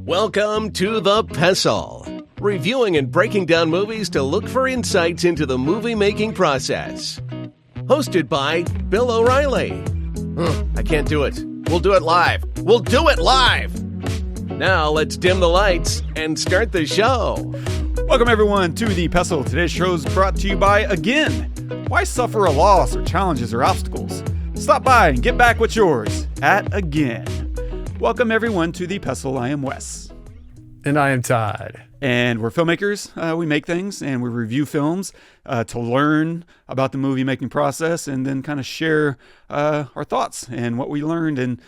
Welcome to the Pestle, reviewing and breaking down movies to look for insights into the movie-making process. Hosted by Bill O'Reilly. I can't do it. We'll do it live. We'll do it live! Now let's dim the lights and start the show. Welcome everyone to the Pestle. Today's show is brought to you by Again. Why suffer a loss or challenges or obstacles? Stop by and get back what's yours at Again. Welcome everyone to the Pestle. I am Wes. And I am Todd. And we're filmmakers. We make things and we review films to learn about the movie making process and then kind of share our thoughts and what we learned and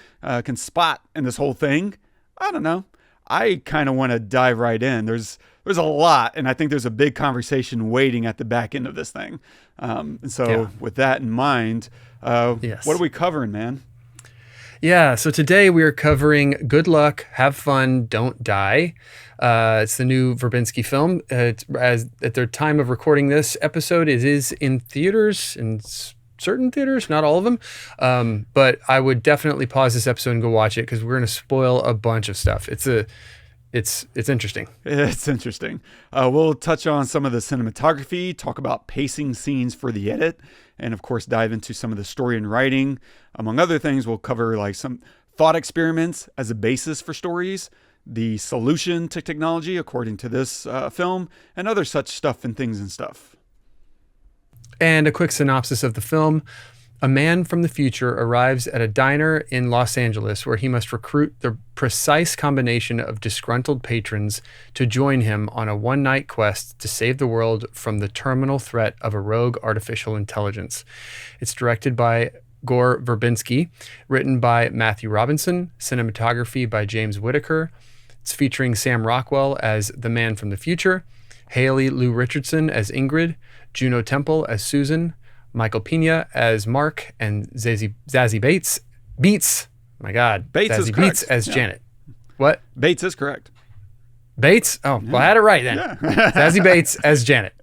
can spot in this whole thing. I don't know. I kind of want to dive right in. There's a lot, and I think there's a big conversation waiting at the back end of this thing. With that in mind, Yes. What are we covering, man? Yeah, so today we are covering Good Luck, Have Fun, Don't Die. It's the new Verbinski film. At the time of recording this episode, it is in theaters, in certain theaters, not all of them. But I would definitely pause this episode and go watch it because we're going to spoil a bunch of stuff. It's interesting. It's interesting. We'll touch on some of the cinematography, talk about pacing scenes for the edit, and of course dive into some of the story and writing. Among other things, we'll cover like some thought experiments as a basis for stories, the solution to technology according to this film, and other such stuff and things and stuff. And a quick synopsis of the film. A man from the future arrives at a diner in Los Angeles where he must recruit the precise combination of disgruntled patrons to join him on a one-night quest to save the world from the terminal threat of a rogue artificial intelligence. It's directed by Gore Verbinski, written by Matthew Robinson, cinematography by James Whitaker. It's featuring Sam Rockwell as the man from the future, Haley Lou Richardson as Ingrid, Juno Temple as Susan, Michael Peña as Mark, and Zazie Beetz. My God, Beetz Zazie is correct. Beetz as Janet. What? Beetz is correct. Beetz? Oh, well, I had it right then. Yeah. Zazie Beetz as Janet.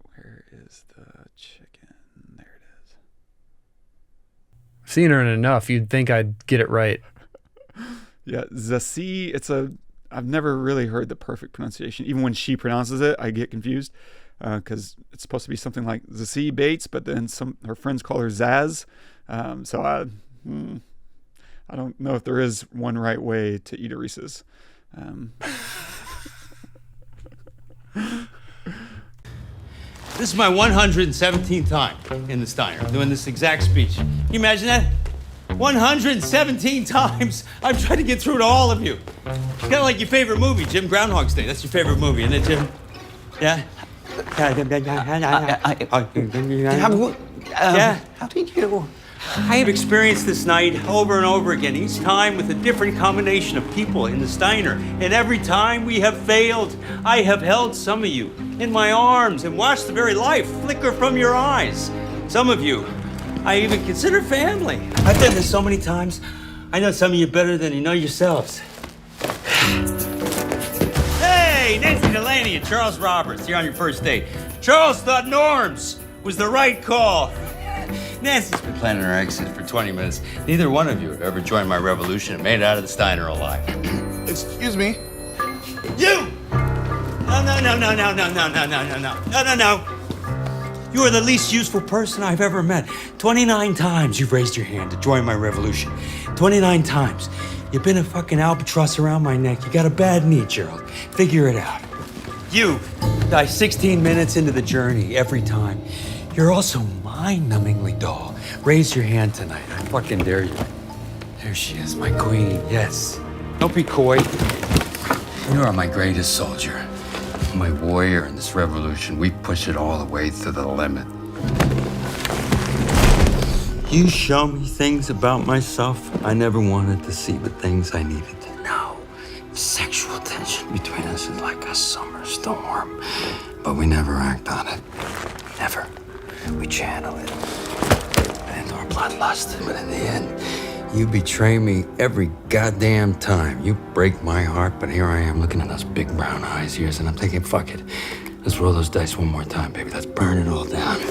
Where is the chicken? There it is. Seen her in enough, you'd think I'd get it right. Yeah, Zazie. I've never really heard the perfect pronunciation. Even when she pronounces it, I get confused because it's supposed to be something like Zazie Beetz, but then her friends call her Zaz. So I don't know if there is one right way to eat a Reese's. This is my 117th time in this diner doing this exact speech. Can you imagine that? 117 times I've tried to get through to all of you. Kind of like your favorite movie, Jim Groundhog's Day. That's your favorite movie, isn't it, Jim? Yeah? How did you? I have experienced this night over and over again, each time with a different combination of people in this diner. And every time we have failed, I have held some of you in my arms and watched the very life flicker from your eyes. Some of you I even consider family. I've done this so many times. I know some of you better than you know yourselves. Hey, Nancy Delaney and Charles Roberts, you're on your first date. Charles thought Norm's was the right call. Nancy's been planning her exit for 20 minutes. Neither one of you have ever joined my revolution and made it out of this diner alive. Excuse me? You! No. You are the least useful person I've ever met. 29 times you've raised your hand to join my revolution. 29 times. You've been a fucking albatross around my neck. You got a bad knee, Gerald. Figure it out. You die 16 minutes into the journey every time. You're also mind-numbingly dull. Raise your hand tonight. I fucking dare you. There she is, my queen. Yes. Don't be coy. You are my greatest soldier. My warrior in this revolution. We push it all the way to the limit. You show me things about myself I never wanted to see, but things I needed to know. The sexual tension between us is like a summer storm, but we never act on it. Never. We channel it into our bloodlust, but in the end, you betray me every goddamn time. You break my heart, but here I am looking at those big brown eyes of yours, and I'm thinking, fuck it. Let's roll those dice one more time, baby. Let's burn it all down.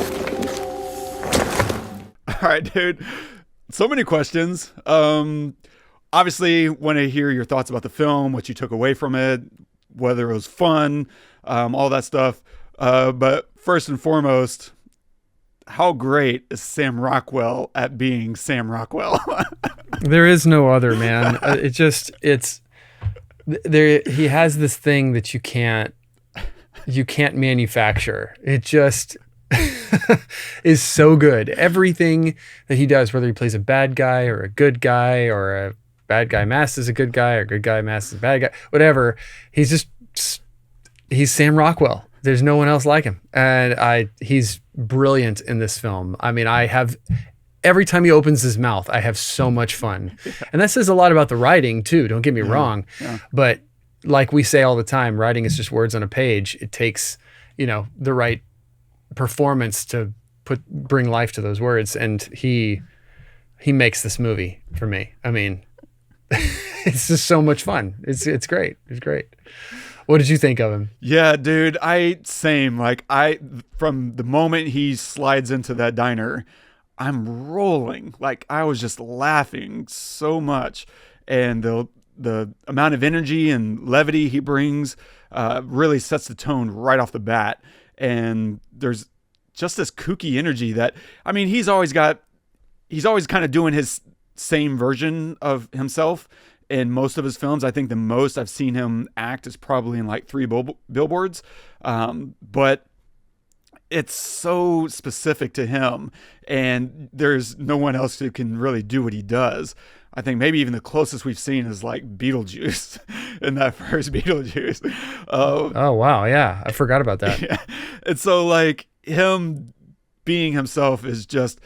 All right, dude. So many questions. obviously want to hear your thoughts about the film, what you took away from it, whether it was fun, all that stuff. But first and foremost, how great is Sam Rockwell at being Sam Rockwell? There is no other, man. He has this thing that you can't manufacture. It just is so good. Everything that he does, whether he plays a bad guy or a good guy, or a bad guy masked as a good guy, or a good guy masked as a bad guy, whatever, he's Sam Rockwell. There's no one else like him. And he's brilliant in this film. I mean, every time he opens his mouth, I have so much fun. And that says a lot about the writing too, don't get me wrong. Yeah. But like we say all the time, writing is just words on a page. It takes, the right performance to bring life to those words. And he makes this movie for me. I mean, it's just so much fun. It's great. It's great. What did you think of him? Yeah, dude, same. Like from the moment he slides into that diner, I'm rolling. Like I was just laughing so much. And the amount of energy and levity he brings really sets the tone right off the bat. And there's just this kooky energy that, I mean, he's always kind of doing his same version of himself in most of his films. I think the most I've seen him act is probably in like 3 billboards. But it's so specific to him, and there's no one else who can really do what he does. I think maybe even the closest we've seen is like Beetlejuice in that first Beetlejuice. Oh, wow. Yeah. I forgot about that. Yeah. And so like him being himself is just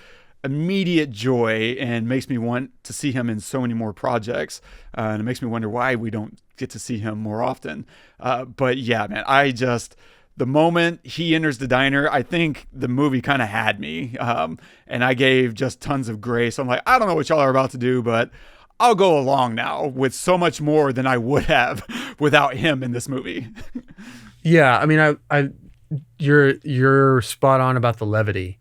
immediate joy and makes me want to see him in so many more projects. And it makes me wonder why we don't get to see him more often. But yeah, man, the moment he enters the diner, I think the movie kind of had me. And I gave just tons of grace. I'm like, I don't know what y'all are about to do, but I'll go along now with so much more than I would have without him in this movie. Yeah. I mean, you're spot on about the levity.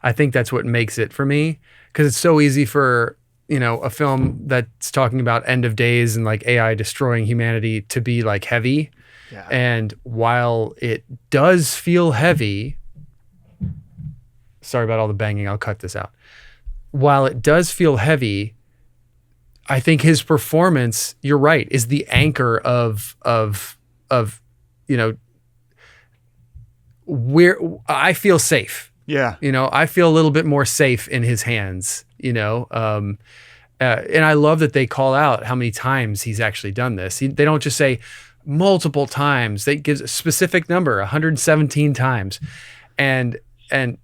I think that's what makes it for me, because it's so easy for, a film that's talking about end of days and like AI destroying humanity to be like heavy. Yeah. And while it does feel heavy, sorry about all the banging, I'll cut this out. While it does feel heavy, I think his performance, you're right, is the anchor of where I feel safe. Yeah. I feel a little bit more safe in his hands, and I love that they call out how many times he's actually done this. They don't just say multiple times. They give a specific number, 117 times. And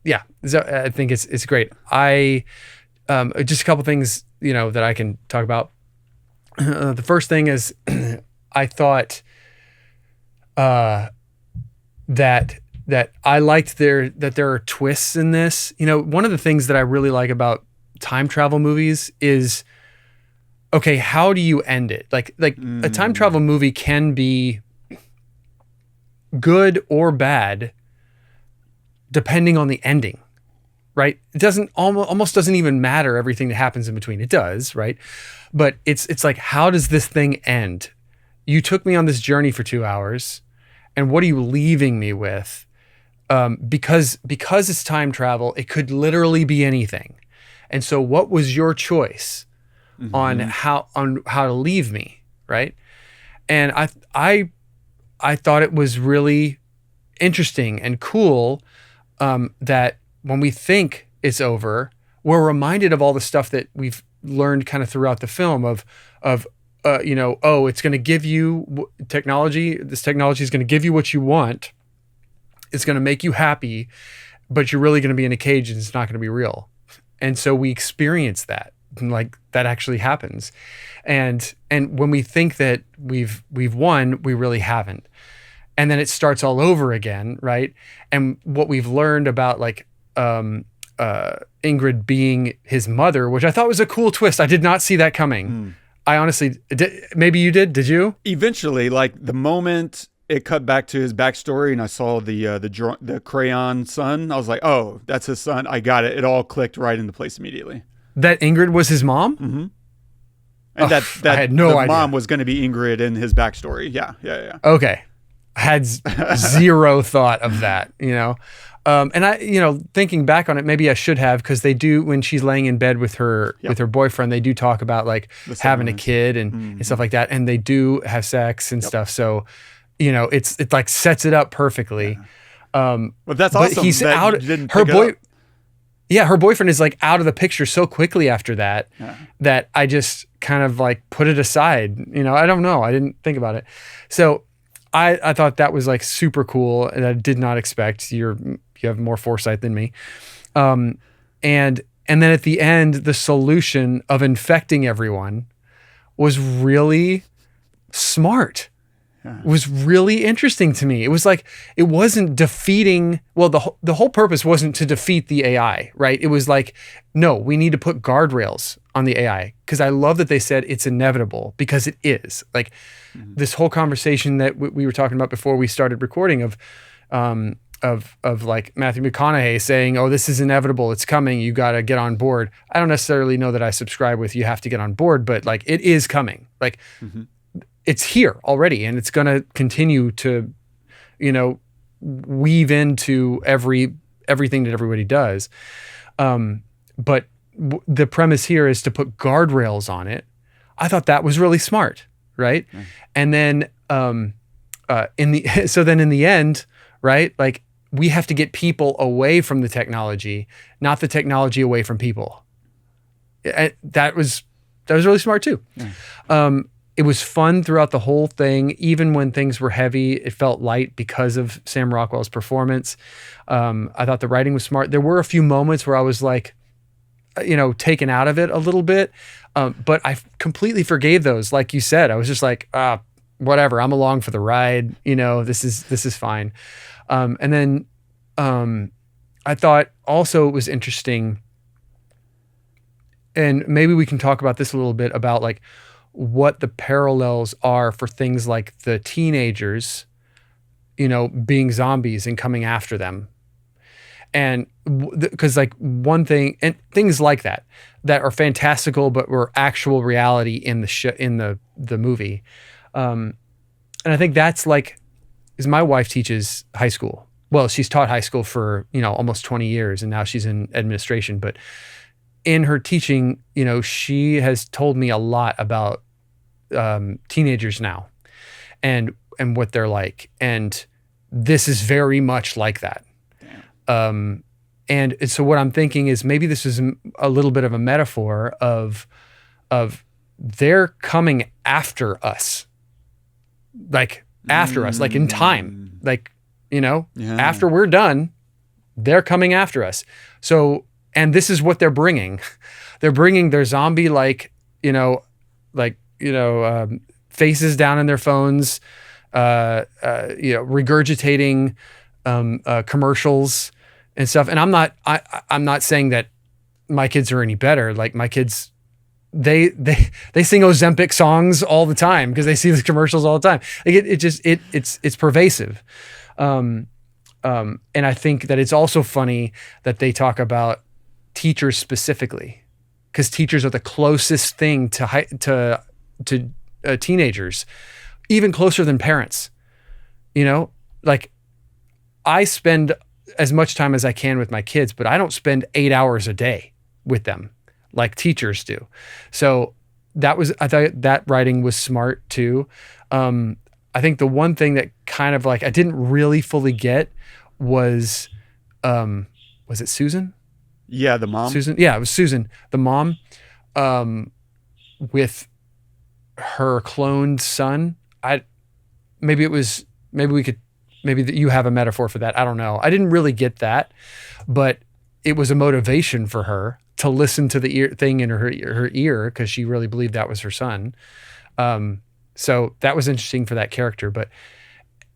yeah, I think it's great. Just a couple things, that I can talk about. The first thing is I thought that I liked that there are twists in this. One of the things that I really like about time travel movies is, okay, how do you end it? Like a time travel movie can be good or bad depending on the ending, right? It almost doesn't even matter everything that happens in between. It does, right? But it's like, how does this thing end? You took me on this journey for 2 hours, and what are you leaving me with? Because it's time travel, it could literally be anything. And so what was your choice on how to leave me, right? And I thought it was really interesting and cool that when we think it's over, we're reminded of all the stuff that we've learned kind of throughout the film of it's going to give you technology. This technology is going to give you what you want. It's going to make you happy, but you're really going to be in a cage and it's not going to be real. And so we experience that, like that actually happens. And when we think that we've won, we really haven't. And then it starts all over again, right? And what we've learned about like Ingrid being his mother, which I thought was a cool twist. I did not see that coming. I honestly did. Maybe you did. Did you? Eventually, like the moment it cut back to his backstory and I saw the crayon son, I was like, oh, that's his son. I got it. It all clicked right into place immediately. That Ingrid was his mom? Mm-hmm. And that I had no the idea. mom was going to be Ingrid in his backstory. Yeah. Okay. I had zero thought of that, and I, thinking back on it, maybe I should have, because they do, when she's laying in bed with her boyfriend, they do talk about like having a kid and stuff like that, and they do have sex and stuff. So, it like sets it up perfectly. But that's awesome. He's that out. You didn't Her pick it up. Yeah, her boyfriend is like out of the picture so quickly after that that I just kind of like put it aside. I don't know. I didn't think about it. So I thought that was like super cool, and I did not expect. You have more foresight than me. And then at the end, the solution of infecting everyone was really smart. It was really interesting to me. It was like, it wasn't defeating, well, the whole purpose wasn't to defeat the AI, right? It was like, no, we need to put guardrails on the AI, because I love that they said it's inevitable, because it is. Like this whole conversation that we were talking about before we started recording of like Matthew McConaughey saying, oh, this is inevitable, it's coming, you got to get on board. I don't necessarily know that I subscribe with you have to get on board, but like it is coming. Like it's here already, and it's going to continue to, weave into everything that everybody does. But the premise here is to put guardrails on it. I thought that was really smart, right? And then in the end, right, like we have to get people away from the technology, not the technology away from people. That was really smart too. It was fun throughout the whole thing. Even when things were heavy, it felt light because of Sam Rockwell's performance. I thought the writing was smart. There were a few moments where I was like, taken out of it a little bit. But I completely forgave those. Like you said, I was just like, whatever, I'm along for the ride. This is fine. And then I thought also it was interesting, and maybe we can talk about this a little bit, about like what the parallels are for things like the teenagers, being zombies and coming after them. And because like one thing, and things like that are fantastical, but were actual reality in the movie. And I think that's like, is my wife teaches high school. Well, she's taught high school for, almost 20 years, and now she's in administration, but in her teaching, she has told me a lot about teenagers now and what they're like. And this is very much like that. And so what I'm thinking is maybe this is a little bit of a metaphor of they're coming after us, like after us, like in time, like, after we're done, they're coming after us. So, and this is what they're bringing. They're bringing their zombie, faces down in their phones, regurgitating commercials and stuff. And I'm not saying that my kids are any better. Like my kids, they sing Ozempic songs all the time because they see the commercials all the time. Like it's pervasive. And I think that it's also funny that they talk about teachers specifically, because teachers are the closest thing to teenagers, even closer than parents. Like I spend as much time as I can with my kids, but I don't spend 8 hours a day with them like teachers do. So I thought that writing was smart too. I think the one thing that kind of like I didn't really fully get was it Susan? Yeah, the mom. Susan. Yeah, it was Susan, the mom, with her cloned son. Maybe you have a metaphor for that. I don't know. I didn't really get that, but it was a motivation for her to listen to the thing in her ear because she really believed that was her son. So that was interesting for that character. But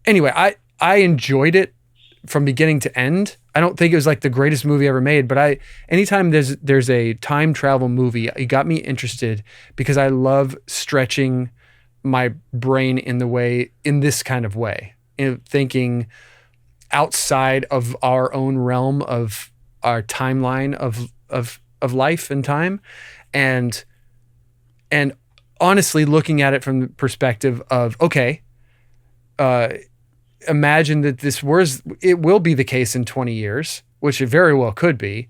anyway, I enjoyed it from beginning to end. I don't think it was like the greatest movie ever made, but anytime there's a time travel movie, it got me interested because I love stretching my brain in this kind of way, in thinking outside of our own realm of our timeline of life and time, and honestly, looking at it from the perspective of, okay, imagine that it will be the case in 20 years, which it very well could be.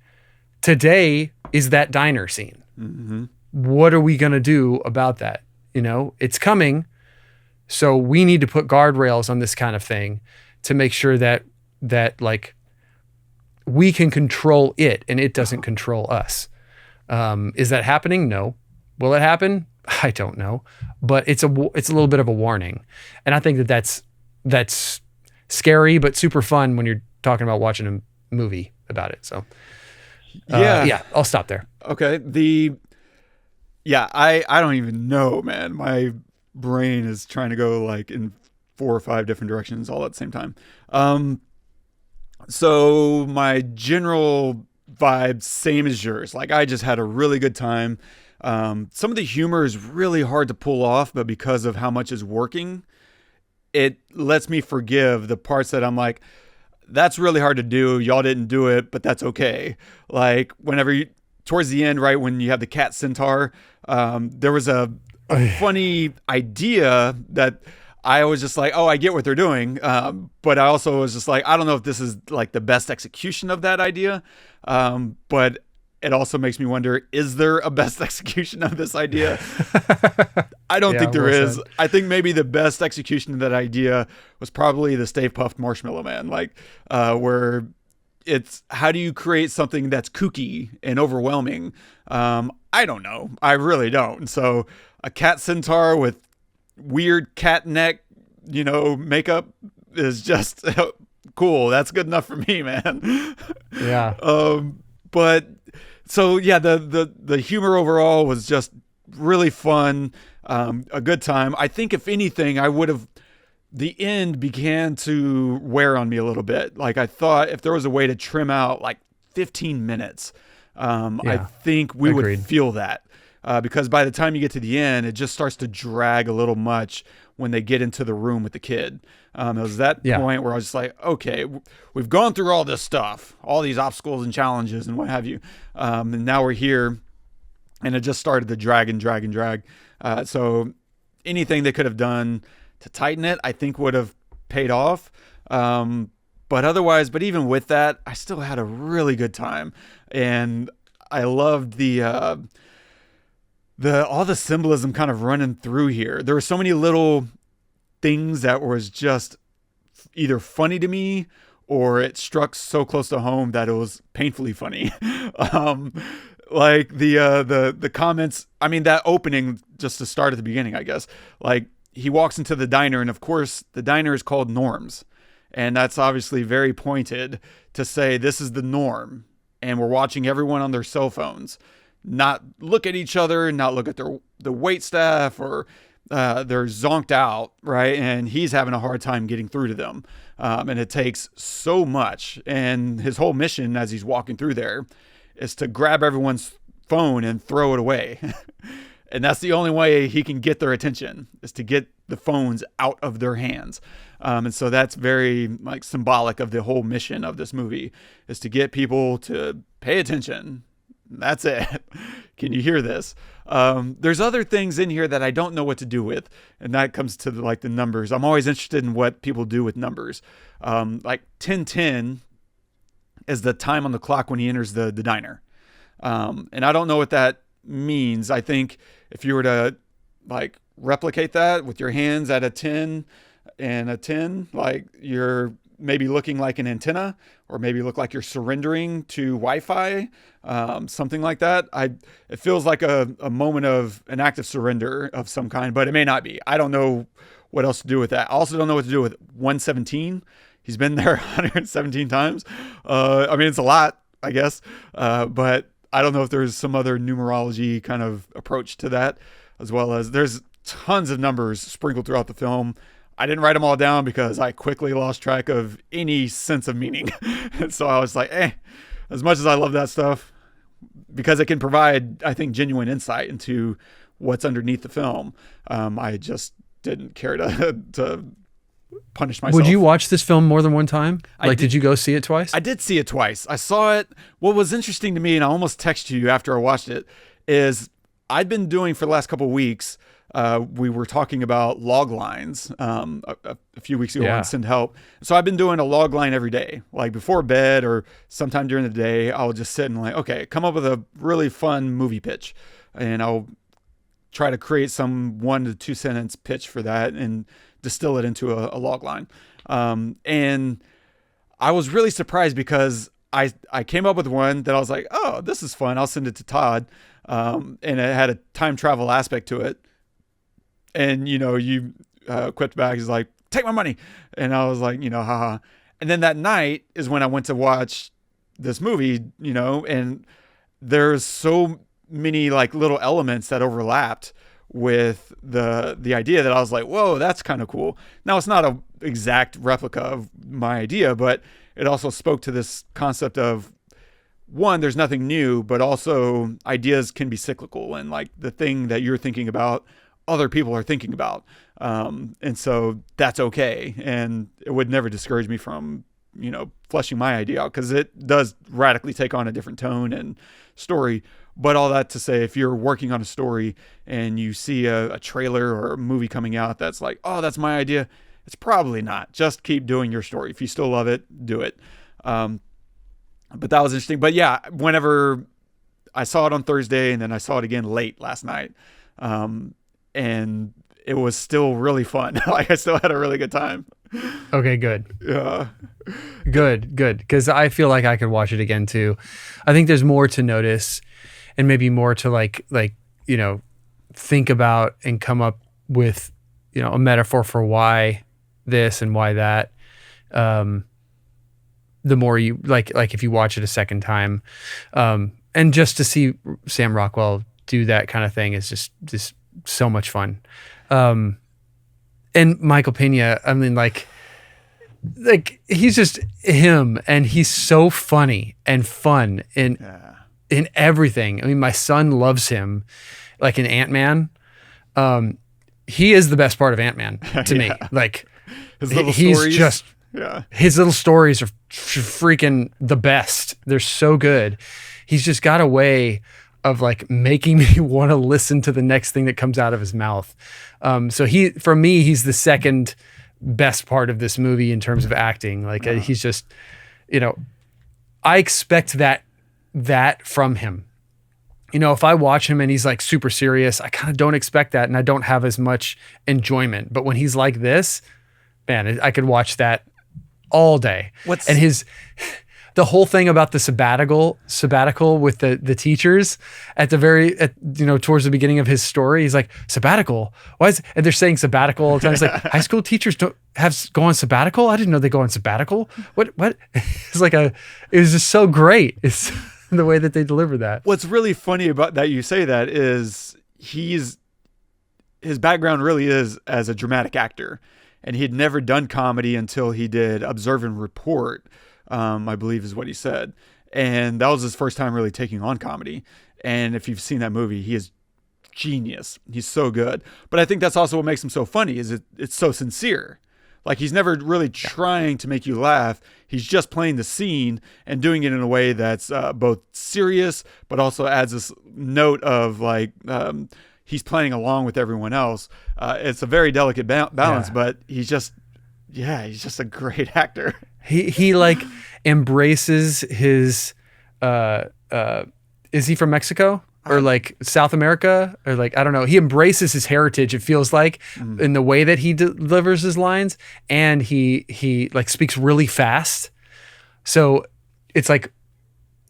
Today is that diner scene. Mm-hmm. What are we going to do about that? It's coming. So we need to put guardrails on this kind of thing to make sure that like we can control it and it doesn't control us. Is that happening? No. Will it happen? I don't know, but it's a little bit of a warning. And I think that's scary, but super fun when you're talking about watching a movie about it. So yeah, I'll stop there. Okay. I don't even know, man. My brain is trying to go like in 4 or 5 different directions all at the same time. So my general vibe, same as yours. Like, I just had a really good time. Some of the humor is really hard to pull off, but because of how much is working, it lets me forgive the parts that I'm like, that's really hard to do. Y'all didn't do it, but that's okay. Like, towards the end, right, when you have the cat centaur, there was a funny idea that I was just like, oh, I get what they're doing. But I also was just like, I don't know if this is like the best execution of that idea. But it also makes me wonder, is there a best execution of this idea? I don't think there is. Said. I think maybe the best execution of that idea was probably the Stay Puft Marshmallow Man, like where it's how do you create something that's kooky and overwhelming? I don't know. I really don't. So a cat centaur with weird cat neck, makeup is just cool. That's good enough for me, man. Yeah. But so yeah, the humor overall was just really fun. A good time. I think if anything, the end began to wear on me a little bit. Like, I thought if there was a way to trim out like 15 minutes, I think we would feel that. Because by the time you get to the end, it just starts to drag a little much when they get into the room with the kid. It was that point where I was just like, okay, we've gone through all this stuff, all these obstacles and challenges and what have you. And now we're here, and it just started to drag and drag and drag. So anything they could have done to tighten it, I think would have paid off. But even with that, I still had a really good time. And I loved all the symbolism kind of running through here. There were so many little things that was just either funny to me or it struck so close to home that it was painfully funny. Like the comments, I mean, that opening, just to start at the beginning, I guess, like he walks into the diner, and of course the diner is called Norm's. And that's obviously very pointed to say this is the norm. And we're watching everyone on their cell phones not look at each other, not look at the wait staff, or they're zonked out, right? And he's having a hard time getting through to them. And it takes so much. And his whole mission as he's walking through there is to grab everyone's phone and throw it away. And that's the only way he can get their attention, is to get the phones out of their hands. And so that's very like symbolic of the whole mission of this movie, is to get people to pay attention. That's it. Can you hear this? There's other things in here that I don't know what to do with. And that comes to the numbers. I'm always interested in what people do with numbers. Like 10:10 is the time on the clock when he enters the diner. And I don't know what that means. I think if you were to like replicate that with your hands at a 10 and a 10, like you're maybe looking like an antenna, or maybe look like you're surrendering to Wi-Fi, something like that. It feels like a moment of an act of surrender of some kind, but it may not be. I don't know what else to do with that. I also don't know what to do with 117. He's been there 117 times. I mean, it's a lot, I guess, but I don't know if there's some other numerology kind of approach to that, as well as there's tons of numbers sprinkled throughout the film. I didn't write them all down because I quickly lost track of any sense of meaning. And so I was like, as much as I love that stuff, because it can provide, I think, genuine insight into what's underneath the film, I just didn't care to punish myself. Would you watch this film more than one time? Did you go see it twice? I did see it twice. I saw it. What was interesting to me, and I almost texted you after I watched it, is I'd been doing for the last couple of weeks we were talking about log lines a few weeks ago Yeah. on Send Help. So I've been doing a log line every day, like before bed or sometime during the day. I'll just sit and like, okay, come up with a really fun movie pitch, and I'll try to create some 1 to 2 sentence pitch for that and distill it into a log line. And I was really surprised because I came up with one that I was like, oh, this is fun. I'll send it to Todd. And it had a time travel aspect to it. And, you quipped back, he's like, take my money. And I was like, haha. And then that night is when I went to watch this movie, and there's so many like little elements that overlapped with the idea that I was like, whoa, that's kind of cool. Now it's not a exact replica of my idea, but it also spoke to this concept of, one, there's nothing new, but also ideas can be cyclical, and like the thing that you're thinking about, other people are thinking about. And so that's okay. And it would never discourage me from, fleshing my idea out, because it does radically take on a different tone and story. But all that to say, if you're working on a story and you see a trailer or a movie coming out that's like, oh, that's my idea, it's probably not. Just keep doing your story. If you still love it, do it. But that was interesting. But yeah, whenever I saw it on Thursday and then I saw it again late last night, and it was still really fun. Like I still had a really good time. Okay, good. Yeah. Good. Because I feel like I could watch it again too. I think there's more to notice, and maybe more to like think about and come up with a metaphor for why this and why that. The more you like if you watch it a second time, and just to see Sam Rockwell do that kind of thing is just so much fun. And Michael Peña, I mean, like he's just him, and he's so funny and fun in everything. I mean, my son loves him, like in Ant-Man. He is the best part of Ant-Man to me. Like His little he's stories. just Yeah. his little stories are freaking the best. They're so good. He's just got a way of like making me want to listen to the next thing that comes out of his mouth. So for me, he's the second best part of this movie in terms of acting. Like he's just, I expect that from him. If I watch him and he's like super serious, I kind of don't expect that, and I don't have as much enjoyment. But when he's like this, man, I could watch that all day. And the whole thing about the sabbatical with the teachers towards the beginning of his story, he's like, sabbatical? Why and they're saying sabbatical all the time. It's like, high school teachers don't go on sabbatical? I didn't know they go on sabbatical. What? It's like it was just so great. It's the way that they deliver that. What's really funny about that you say that is his background really is as a dramatic actor. And he'd never done comedy until he did Observe and Report, I believe is what he said. And that was his first time really taking on comedy. And if you've seen that movie, he is genius. He's so good. But I think that's also what makes him so funny, is it's so sincere. Like he's never really trying to make you laugh. He's just playing the scene and doing it in a way that's both serious, but also adds this note of like, he's playing along with everyone else. It's a very delicate balance, but he's just a great actor. He like embraces his, is he from Mexico or like South America or like, I don't know. He embraces his heritage. It feels like in the way that he delivers his lines, and he like speaks really fast. So it's like,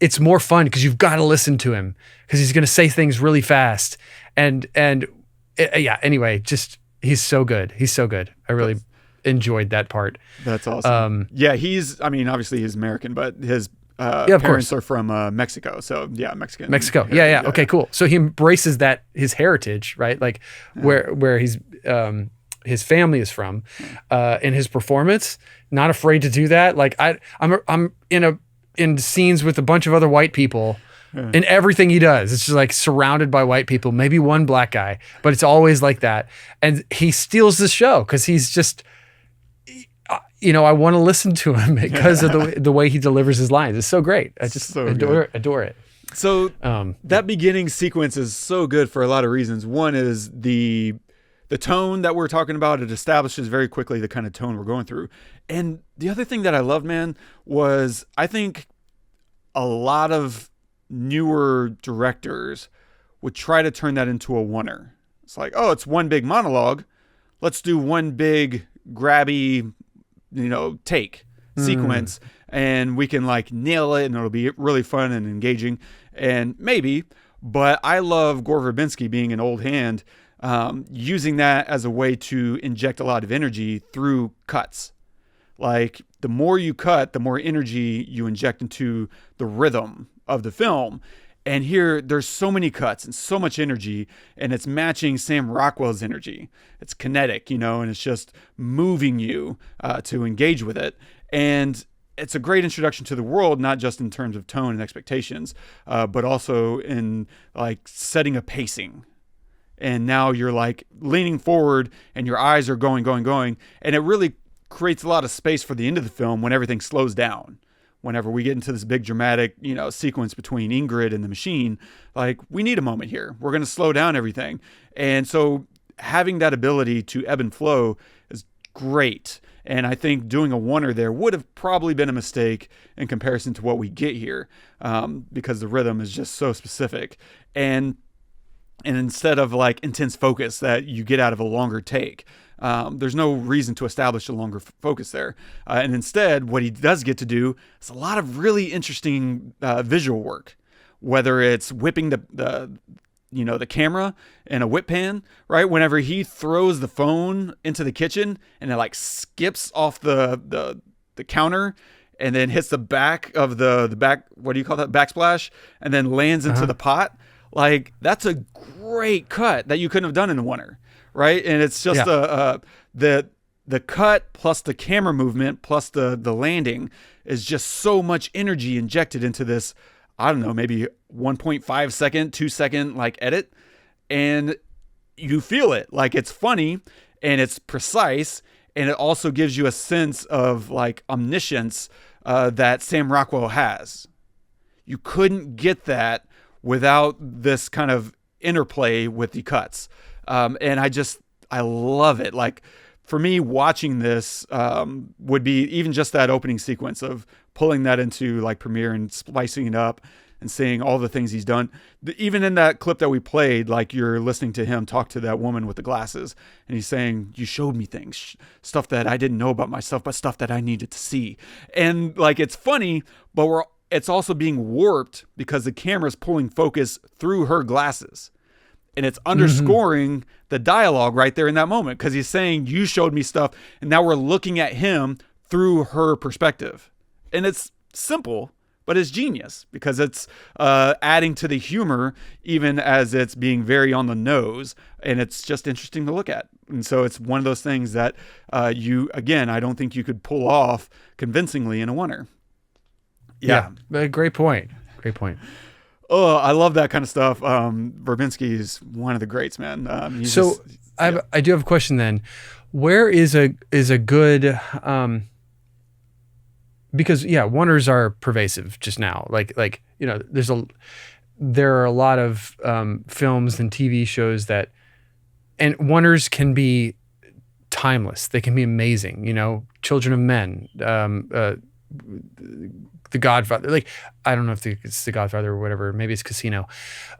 it's more fun because you've got to listen to him because he's going to say things really fast. Anyway, just he's so good. He's so good. I really enjoyed that part. That's awesome. Obviously he's American, but his of parents course are from Mexico. So yeah, Mexican. Mexico. Yeah. Okay, cool. So he embraces his heritage, right? Like where he's his family is from, in his performance, not afraid to do that. Like I'm in scenes with a bunch of other white people. In everything he does, it's just like surrounded by white people, maybe one black guy, but it's always like that. And he steals the show because he's just, I want to listen to him because of the way he delivers his lines. It's so great. I just so adore it. So that beginning sequence is so good for a lot of reasons. One is the the tone that we're talking about, it establishes very quickly the kind of tone we're going through. And the other thing that I loved, man, was I think a lot of newer directors would try to turn that into a oneer. It's like, oh, it's one big monologue. Let's do one big grabby, take sequence, and we can like nail it, and it'll be really fun and engaging. And maybe, but I love Gore Verbinski, being an old hand, using that as a way to inject a lot of energy through cuts. Like, the more you cut, the more energy you inject into the rhythm of the film. And here, there's so many cuts and so much energy, and it's matching Sam Rockwell's energy. It's kinetic, and it's just moving you to engage with it. And it's a great introduction to the world, not just in terms of tone and expectations, but also in like setting a pacing. And now you're like leaning forward, and your eyes are going, and it really creates a lot of space for the end of the film when everything slows down. Whenever we get into this big dramatic, sequence between Ingrid and the machine, like, we need a moment here. We're going to slow down everything. And so having that ability to ebb and flow is great. And I think doing a oneer there would have probably been a mistake in comparison to what we get here, because the rhythm is just so specific. And instead of like intense focus that you get out of a longer take, there's no reason to establish a longer focus there. And instead, what he does get to do is a lot of really interesting visual work, whether it's whipping the camera in a whip pan, right? Whenever he throws the phone into the kitchen and it like skips off the counter and then hits the back of the back, what do you call that? Backsplash, and then lands into the pot. Like, that's a great cut that you couldn't have done in a oneer. Right. And it's just the cut plus the camera movement plus the landing is just so much energy injected into this, I don't know, maybe 1.5 second, 2 second like edit. And you feel it. Like, it's funny and it's precise. And it also gives you a sense of like omniscience that Sam Rockwell has. You couldn't get that without this kind of interplay with the cuts. And I love it. Like, for me, watching this would be even just that opening sequence of pulling that into like Premiere and splicing it up and seeing all the things he's done. Even in that clip that we played, like, you're listening to him talk to that woman with the glasses, and he's saying, you showed me things, stuff that I didn't know about myself, but stuff that I needed to see. And like, it's funny, but it's also being warped because the camera's pulling focus through her glasses. And it's underscoring the dialogue right there in that moment, because he's saying, you showed me stuff, and now we're looking at him through her perspective. And it's simple, but it's genius, because it's adding to the humor, even as it's being very on the nose, and it's just interesting to look at. And so it's one of those things that I don't think you could pull off convincingly in a oneer. Yeah. Great point. Oh, I love that kind of stuff. Verbinski is one of the greats, man. I do have a question then. Where is a good, because oneers are pervasive just now. Like there are a lot of films and TV shows and oneers can be timeless. They can be amazing. Children of Men, The Godfather, like, I don't know if it's The Godfather or whatever, maybe it's Casino.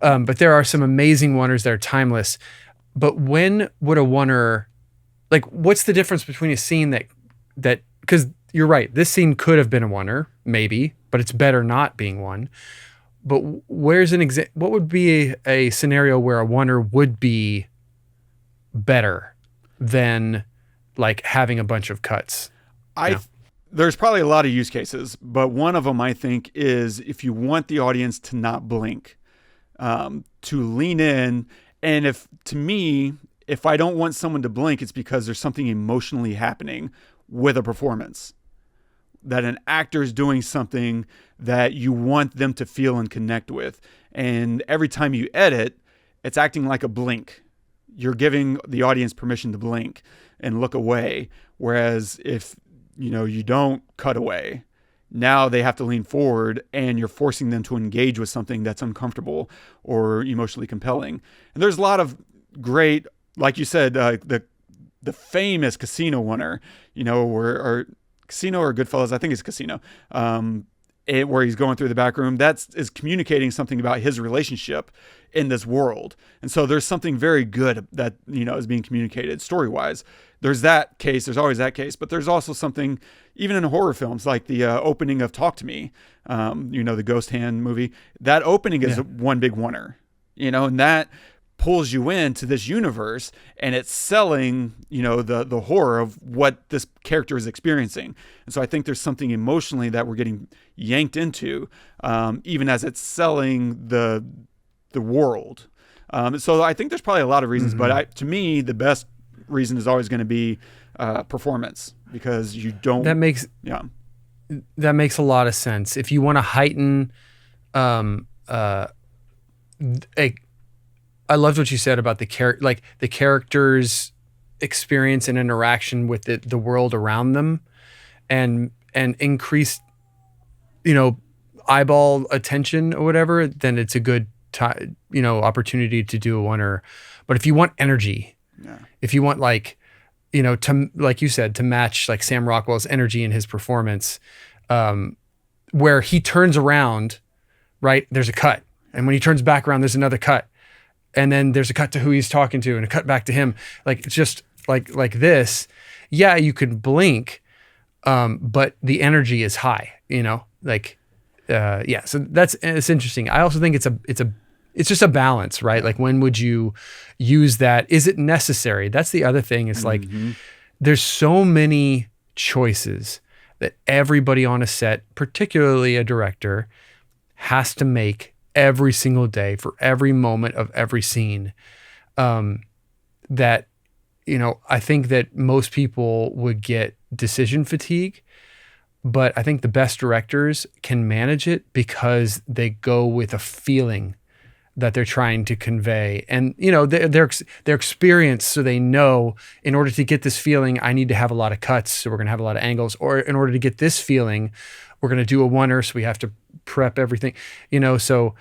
But there are some amazing oneers that are timeless. But when would a oneer, like, what's the difference between a scene that, because you're right, this scene could have been a oneer, maybe, but it's better not being one. But where's what would be a scenario where a oneer would be better than like having a bunch of cuts? There's probably a lot of use cases, but one of them, I think, is if you want the audience to not blink, to lean in. And if I don't want someone to blink, it's because there's something emotionally happening with a performance, that an actor is doing something that you want them to feel and connect with. And every time you edit, it's acting like a blink. You're giving the audience permission to blink and look away. Whereas if you don't cut away, now they have to lean forward, and you're forcing them to engage with something that's uncomfortable or emotionally compelling. And there's a lot of great like you said, the famous Casino winner, or Casino or Goodfellas, I think it's Casino, where he's going through the back room, is communicating something about his relationship in this world. And so there's something very good that, is being communicated story-wise. There's that case, there's always that case, but there's also something, even in horror films, like the opening of Talk to Me, the Ghost Hand movie, that opening is one big winner, and that pulls you into this universe, and it's selling, the horror of what this character is experiencing. And so I think there's something emotionally that we're getting yanked into, even as it's selling the world. So I think there's probably a lot of reasons, but to me, the best reason is always going to be performance, because you don't. That makes a lot of sense. If you want to heighten, I loved what you said about the character's experience and interaction with the world around them, and increase, eyeball attention or whatever, then it's a good opportunity to do a winner. But if you want energy, if you want to, like you said, to match like Sam Rockwell's energy in his performance, where he turns around, right? There's a cut. And when he turns back around, there's another cut. And then there's a cut to who he's talking to and a cut back to him. Like, it's just like this. Yeah, you could blink, but the energy is high, So it's interesting. I also think it's just a balance, right? Like, when would you use that? Is it necessary? That's the other thing. It's like, there's so many choices that everybody on a set, particularly a director, has to make every single day for every moment of every scene, that, I think that most people would get decision fatigue, but I think the best directors can manage it because they go with a feeling that they're trying to convey, and their experience, so they know, in order to get this feeling, I need to have a lot of cuts, so we're going to have a lot of angles, or in order to get this feeling, we're going to do a oneer, so we have to prep everything, so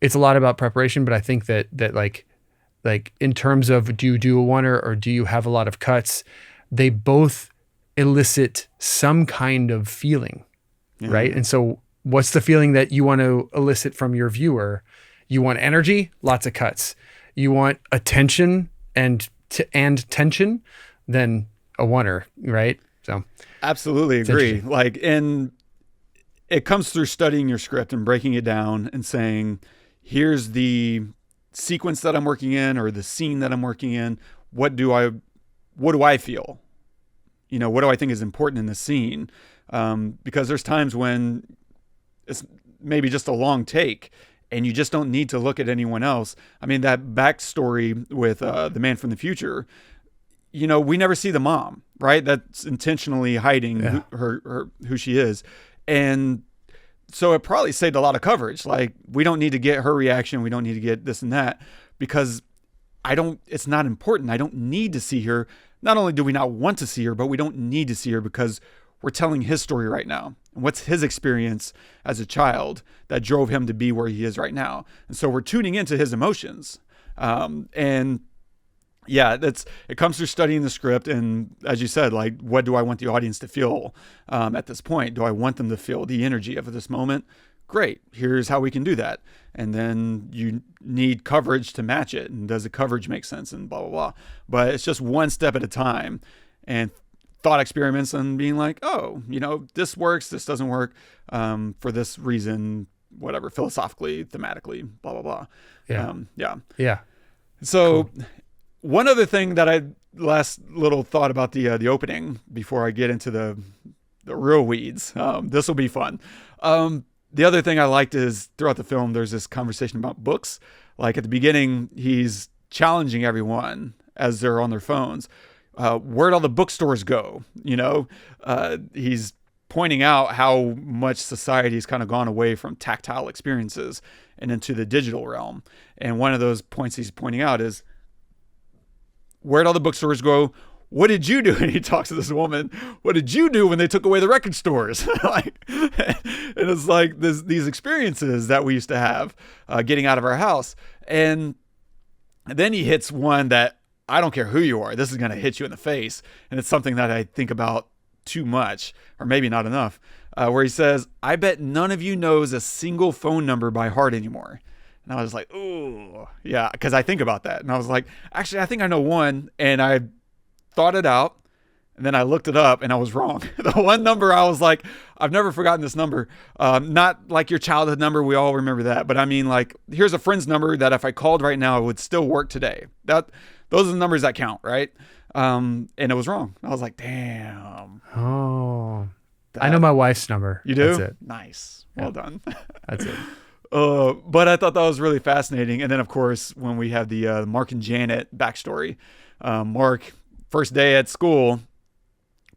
it's a lot about preparation. But I think that like in terms of, do you do a oneer or do you have a lot of cuts, they both elicit some kind of feeling, right? And so what's the feeling that you want to elicit from your viewer? You want energy, lots of cuts. You want attention and tension, then a oneer, right? So absolutely agree. And it comes through studying your script and breaking it down and saying, here's the sequence that I'm working in, or the scene that I'm working in. What do I feel? What do I think is important in the scene? Because there's times when it's maybe just a long take and you just don't need to look at anyone else. I mean, that backstory with the man from the future, we never see the mom, right? That's intentionally hiding who she is. And so it probably saved a lot of coverage. Like, we don't need to get her reaction. We don't need to get this and that, because it's not important. I don't need to see her. Not only do we not want to see her, but we don't need to see her, because we're telling his story right now. And what's his experience as a child that drove him to be where he is right now? And so we're tuning into his emotions. It comes through studying the script. And as you said, like, what do I want the audience to feel at this point? Do I want them to feel the energy of this moment? Great. Here's how we can do that. And then you need coverage to match it. And does the coverage make sense? And blah, blah, blah. But it's just one step at a time. And thought experiments and being like, this works, this doesn't work for this reason, whatever, philosophically, thematically, blah, blah, blah. So cool. One other thing that last little thought about the opening before I get into the real weeds, this will be fun. The other thing I liked is throughout the film, there's this conversation about books. Like, at the beginning, he's challenging everyone as they're on their phones. Where'd all the bookstores go? He's pointing out how much society's kind of gone away from tactile experiences and into the digital realm. And one of those points he's pointing out is, where'd all the bookstores go? What did you do? And he talks to this woman. What did you do when they took away the record stores? And it's like these experiences that we used to have getting out of our house. And And then he hits one that I don't care who you are, this is going to hit you in the face. And it's something that I think about too much, or maybe not enough, where he says, I bet none of you knows a single phone number by heart anymore. And I was like, ooh, yeah, because I think about that. And I was like, actually, I think I know one. And I thought it out. And then I looked it up and I was wrong. The one number I was like, I've never forgotten this number. Not like your childhood number. We all remember that. But I mean, like, here's a friend's number that if I called right now, it would still work today. Those are the numbers that count, right? And it was wrong. I was like, damn. Oh, I know my wife's number. You do? That's it. Nice. Well done. That's it. But I thought that was really fascinating. And then, of course, when we have the Mark and Janet backstory, Mark, first day at school,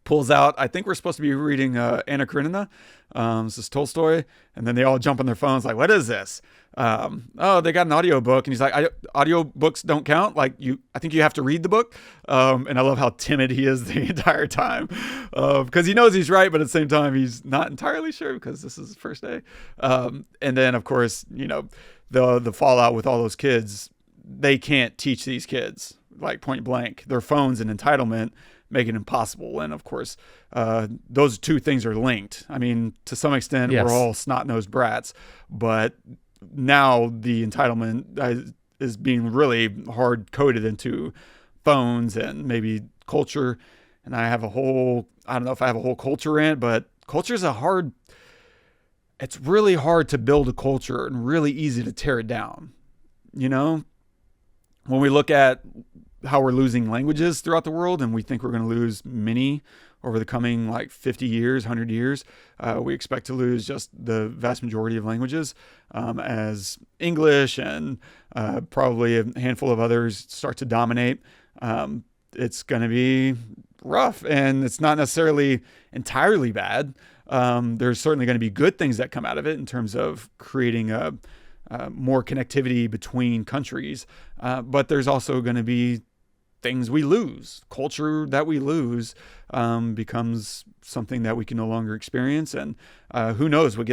pulls out, I think we're supposed to be reading Anna Karenina. This is Tolstoy. And then they all jump on their phones like, what is this? Oh, they got an audiobook. And he's like, audiobooks don't count. Like I think you have to read the book. And I love how timid he is the entire time. Because he knows he's right, but at the same time, he's not entirely sure because this is his first day. And then, of course, the fallout with all those kids, they can't teach these kids, like point blank. Their phones and entitlement make it impossible. And of course, those two things are linked. I mean, to some extent, Yes. we're all snot-nosed brats, but now the entitlement is being really hard coded into phones and maybe culture. And I don't know if I have a whole culture rant, but culture is it's really hard to build a culture and really easy to tear it down. When we look at how we're losing languages throughout the world, and we think we're going to lose many over the coming 50 years, 100 years. We expect to lose just the vast majority of languages as English and probably a handful of others start to dominate. It's going to be rough, and it's not necessarily entirely bad. There's certainly going to be good things that come out of it in terms of creating more connectivity between countries. But there's also going to be things we lose. Culture that we lose becomes something that we can no longer experience. And who knows what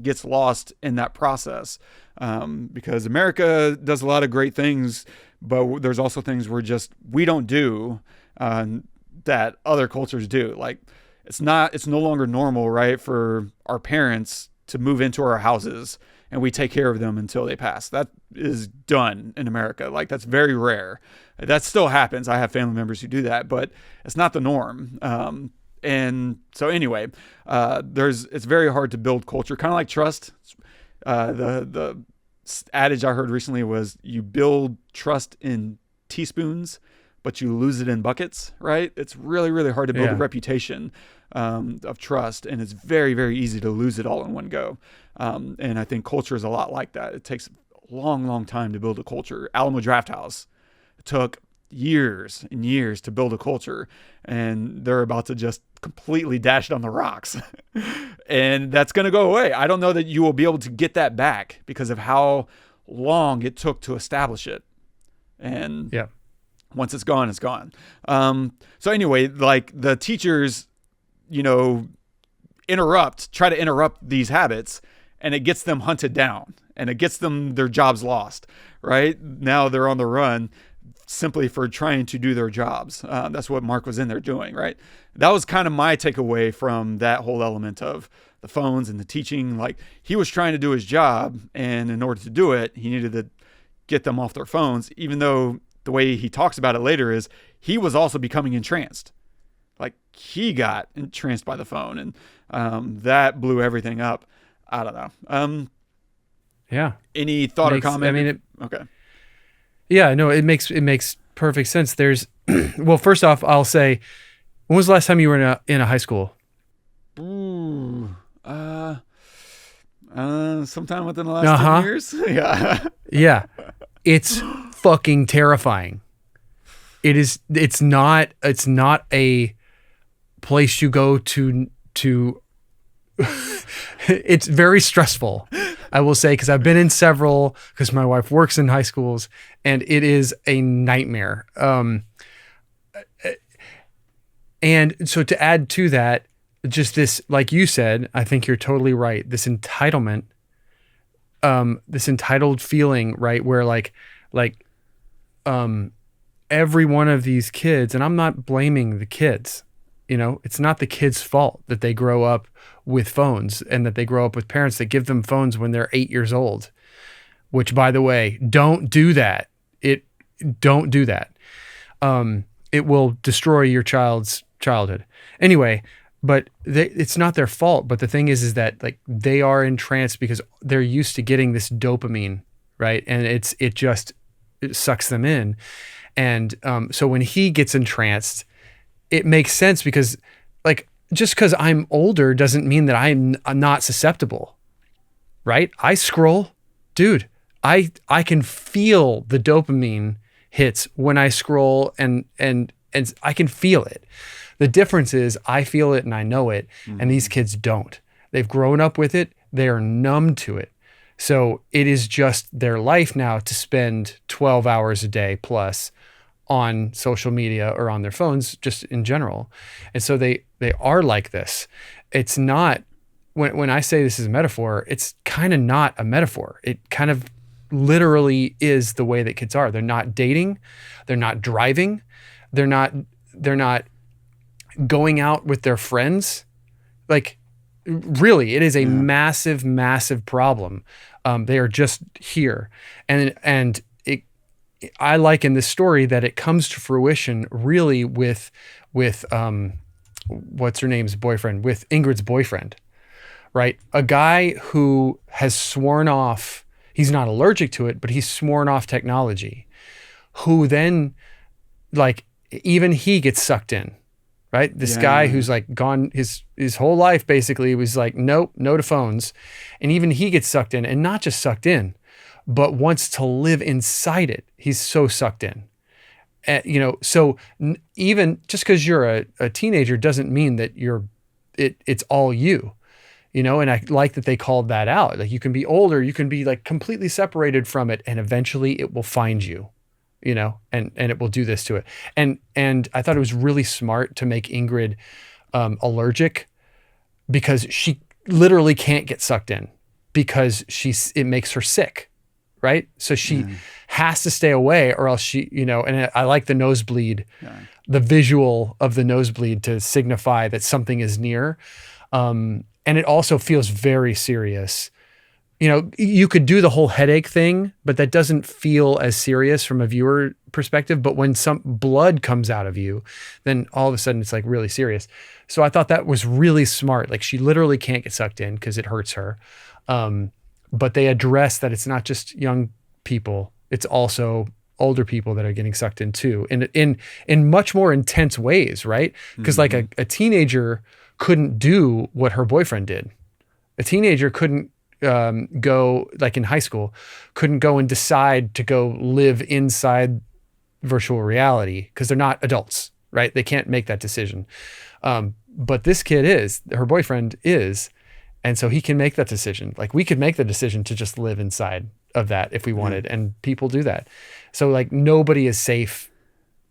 gets lost in that process. Because America does a lot of great things, but there's also things we don't do that other cultures do. Like it's no longer normal, right, for our parents to move into our houses and we take care of them until they pass. That is done in America. Like that's very rare. That still happens. I have family members who do that, but it's not the norm. And so anyway, it's very hard to build culture, kind of like trust. The adage I heard recently was you build trust in teaspoons, but you lose it in buckets, right? It's really, really hard to build a reputation of trust, and it's very, very easy to lose it all in one go. And I think culture is a lot like that. It takes a long, long time to build a culture. Alamo Drafthouse took years and years to build a culture, and they're about to just completely dash it on the rocks. And that's going to go away. I don't know that you will be able to get that back because of how long it took to establish it. And once it's gone, it's gone. So anyway, like the teachers, try to interrupt these habits, and it gets them hunted down and it gets them their jobs lost, right? Now they're on the run simply for trying to do their jobs. That's what Mark was in there doing, right? That was kind of my takeaway from that whole element of the phones and the teaching. Like he was trying to do his job, and in order to do it, he needed to get them off their phones, even though the way he talks about it later is he was also becoming entranced. Like he got entranced by the phone, and that blew everything up. I don't know. Any thought or comment? Okay. Yeah, no, it makes perfect sense. There's, well, first off, I'll say, when was the last time you were in a high school? Ooh, sometime within the last 10 years. Yeah. Yeah. It's fucking terrifying. It's not a place you go to it's very stressful, I will say, because I've been in several, because my wife works in high schools, and it is a nightmare. And so to add to that, just this, like you said, I think you're totally right. This entitlement, this entitled feeling, right? Where like every one of these kids, and I'm not blaming the kids, it's not the kids' fault that they grow up with phones and that they grow up with parents that give them phones when they're 8 years old, which, by the way, don't do that. Don't do that. It will destroy your child's childhood. Anyway, but it's not their fault. But the thing is that like they are entranced because they're used to getting this dopamine, right? And it sucks them in. And so when he gets entranced, it makes sense because like just because I'm older doesn't mean that I'm not susceptible, right? I scroll, dude. I can feel the dopamine hits when I scroll and I can feel it. The difference is I feel it and I know it, and these kids don't. They've grown up with it. They are numb to it. So it is just their life now to spend 12 hours a day plus on social media or on their phones just in general. And so they are like this. It's not, when I say this is a metaphor, it's kind of not a metaphor. It kind of literally is the way that kids are. They're not dating. They're not driving. They're not going out with their friends. Like really, it is a massive, massive problem. They are just here. And I like in this story that it comes to fruition really with what's her name's boyfriend, with Ingrid's boyfriend, right? A guy who has sworn off, he's not allergic to it, but he's sworn off technology, who then like, even he gets sucked in, right? This guy who's like gone his whole life basically was like, nope, no to phones. And even he gets sucked in, and not just sucked in, but wants to live inside it. He's so sucked in. So even just because you're a teenager doesn't mean that it's all you, and I like that they called that out. Like you can be older, you can be like completely separated from it, and eventually it will find you, and it will do this to it. And I thought it was really smart to make Ingrid allergic, because she literally can't get sucked in because it makes her sick. Right. So she has to stay away, or else she, and I like the nosebleed, the visual of the nosebleed to signify that something is near. And it also feels very serious. You could do the whole headache thing, but that doesn't feel as serious from a viewer perspective. But when some blood comes out of you, then all of a sudden it's like really serious. So I thought that was really smart. Like she literally can't get sucked in because it hurts her. But they address that it's not just young people, it's also older people that are getting sucked in too, in much more intense ways, right? Because like a teenager couldn't do what her boyfriend did. A teenager couldn't go, like in high school, couldn't go and decide to go live inside virtual reality because they're not adults, right? They can't make that decision. But this kid is, her boyfriend is, and so he can make that decision. Like we could make the decision to just live inside of that if we wanted, and people do that. So like nobody is safe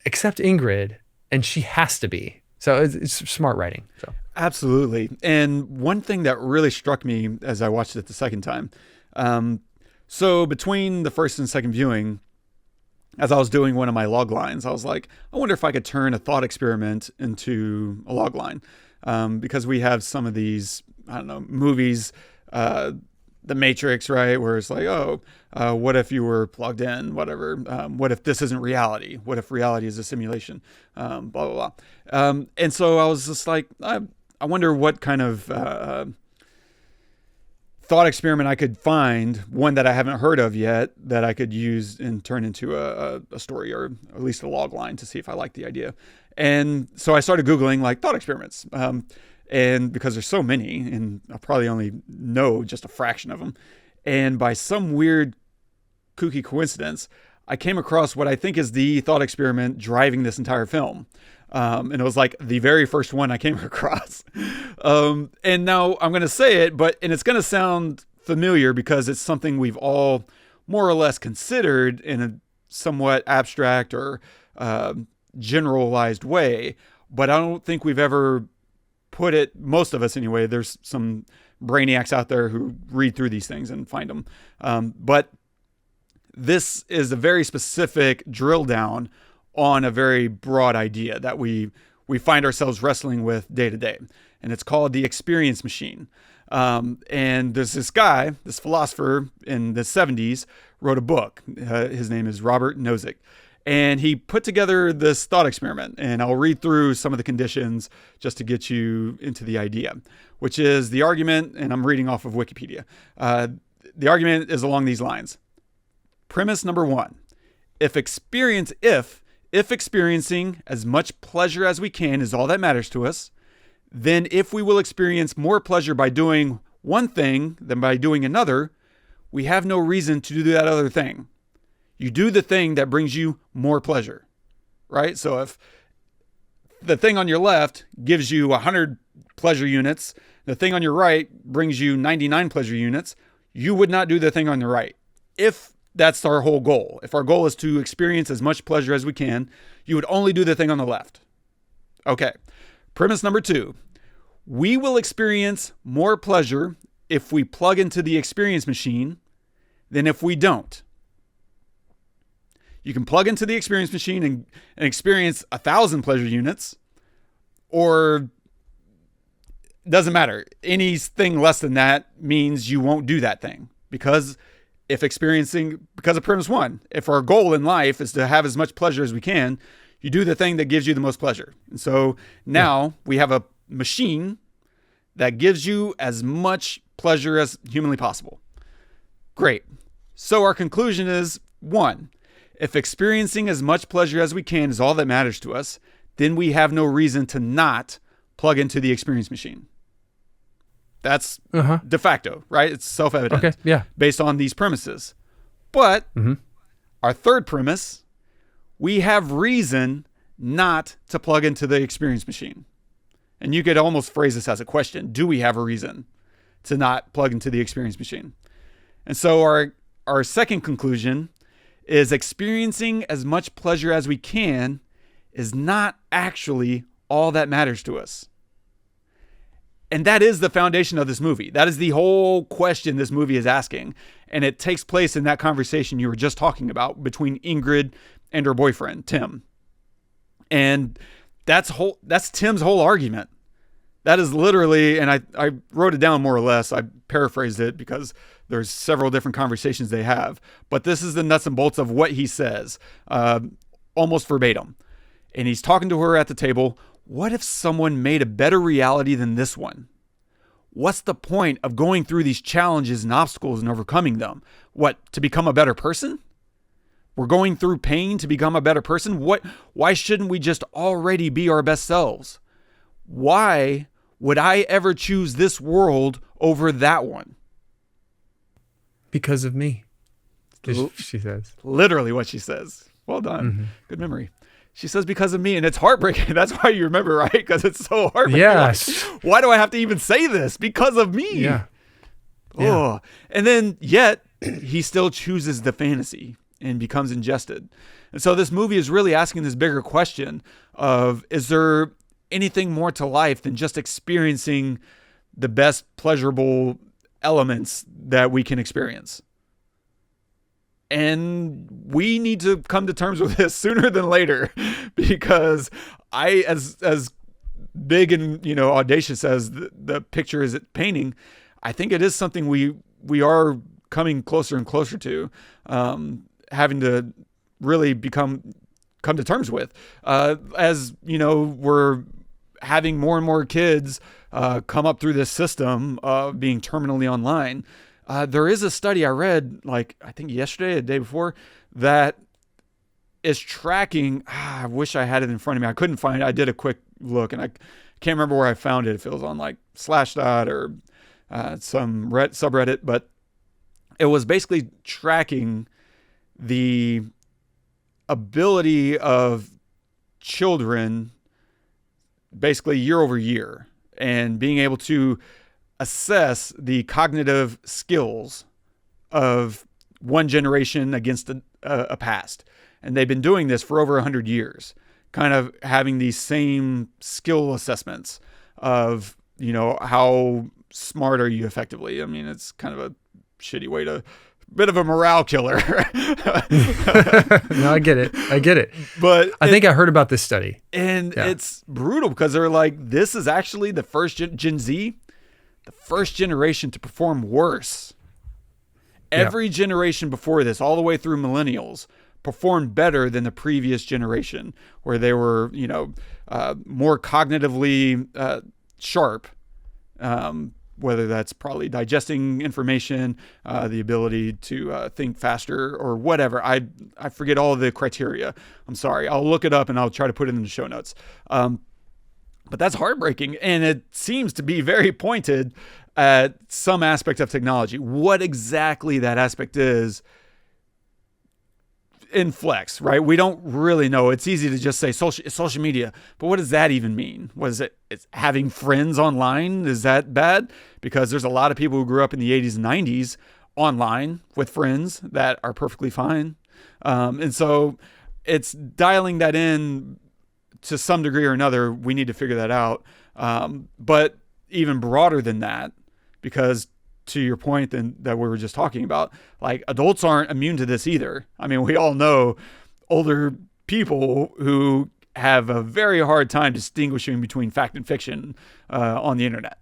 except Ingrid, and she has to be. So it's smart writing. So absolutely. And one thing that really struck me as I watched it the second time, so between the first and second viewing, as I was doing one of my log lines, I was like, I wonder if I could turn a thought experiment into a log line, because we have some of these, I don't know, movies, The Matrix, right? Where it's like, what if you were plugged in, whatever. What if this isn't reality? What if reality is a simulation? Blah, blah, blah. And so I was just like, I wonder what kind of thought experiment I could find, one that I haven't heard of yet, that I could use and turn into a story, or at least a log line, to see if I like the idea. And so I started Googling like thought experiments. And because there's so many, and I probably only know just a fraction of them. And by some weird kooky coincidence, I came across what I think is the thought experiment driving this entire film. And it was like the very first one I came across. And now I'm going to say it, and it's going to sound familiar because it's something we've all more or less considered in a somewhat abstract or generalized way. But I don't think we've ever put it, most of us anyway. There's some brainiacs out there who read through these things and find them. But this is a very specific drill down on a very broad idea that we find ourselves wrestling with day to day. And it's called the experience machine. And there's this guy, this philosopher in the 70s, wrote a book. His name is Robert Nozick. And he put together this thought experiment. And I'll read through some of the conditions just to get you into the idea, which is the argument, and I'm reading off of Wikipedia. The argument is along these lines. Premise number 1, if experiencing as much pleasure as we can is all that matters to us, then if we will experience more pleasure by doing one thing than by doing another, we have no reason to do that other thing. You do the thing that brings you more pleasure, right? So if the thing on your left gives you 100 pleasure units, the thing on your right brings you 99 pleasure units, you would not do the thing on the right. If that's our whole goal. If our goal is to experience as much pleasure as we can, you would only do the thing on the left. Okay. Premise number 2, we will experience more pleasure if we plug into the experience machine than if we don't. You can plug into the experience machine and experience 1,000 pleasure units, or doesn't matter. Anything less than that means you won't do that thing because of premise 1, if our goal in life is to have as much pleasure as we can, you do the thing that gives you the most pleasure. And so now we have a machine that gives you as much pleasure as humanly possible. Great. So our conclusion is 1, if experiencing as much pleasure as we can is all that matters to us, then we have no reason to not plug into the experience machine. That's de facto, right? It's self-evident. Okay, yeah. Based on these premises. But our third premise, we have reason not to plug into the experience machine. And you could almost phrase this as a question. Do we have a reason to not plug into the experience machine? And so our second conclusion is experiencing as much pleasure as we can is not actually all that matters to us. And that is the foundation of this movie. That is the whole question this movie is asking. And it takes place in that conversation you were just talking about between Ingrid and her boyfriend, Tim. And that's Tim's whole argument. That is literally, and I wrote it down more or less. I paraphrased it because there's several different conversations they have. But this is the nuts and bolts of what he says, almost verbatim. And he's talking to her at the table. What if someone made a better reality than this one? What's the point of going through these challenges and obstacles and overcoming them? What, to become a better person? We're going through pain to become a better person? Why shouldn't we just already be our best selves? Why would I ever choose this world over that one? Because of me, she says. Literally what she says. Well done. Good memory. She says, because of me, and it's heartbreaking. That's why you remember, right? Because it's so heartbreaking. Yes. Like, why do I have to even say this? Because of me. Yeah. Oh. And then, yet, he still chooses the fantasy and becomes ingested. And so this movie is really asking this bigger question of, is there anything more to life than just experiencing the best pleasurable elements that we can experience? And we need to come to terms with this sooner than later, because as big and audacious as the picture is painting, I think it is something we are coming closer and closer to having to really come to terms with. As we're having more and more kids come up through this system of being terminally online. There is a study I read, I think yesterday, the day before, that is tracking. I wish I had it in front of me. I couldn't find it. I did a quick look, and I can't remember where I found it. If it was on Slashdot or some subreddit, but it was basically tracking the ability of children, basically year over year, and being able to assess the cognitive skills of one generation against a past. And they've been doing this for over 100 years, kind of having these same skill assessments of, how smart are you effectively? I mean, it's kind of a shitty way to bit of a morale killer. No, I get it. But I think I heard about this study. And it's brutal because they're like, this is actually the first Gen Z, the first generation to perform worse. Every generation before this, all the way through millennials, performed better than the previous generation, where they were, more cognitively sharp, whether that's probably digesting information, the ability to think faster or whatever. I forget all the criteria. I'm sorry. I'll look it up and I'll try to put it in the show notes. But that's heartbreaking, and it seems to be very pointed at some aspect of technology. What exactly that aspect is in flex, right? We don't really know. It's easy to just say social media, but what does that even mean? Was it it's having friends online? Is that bad? Because there's a lot of people who grew up in the 80s and 90s online with friends that are perfectly fine. And so it's dialing that in to some degree or another. We need to figure that out. But even broader than that, because to your point that we were just talking about, like, adults aren't immune to this either. I mean, we all know older people who have a very hard time distinguishing between fact and fiction on the internet.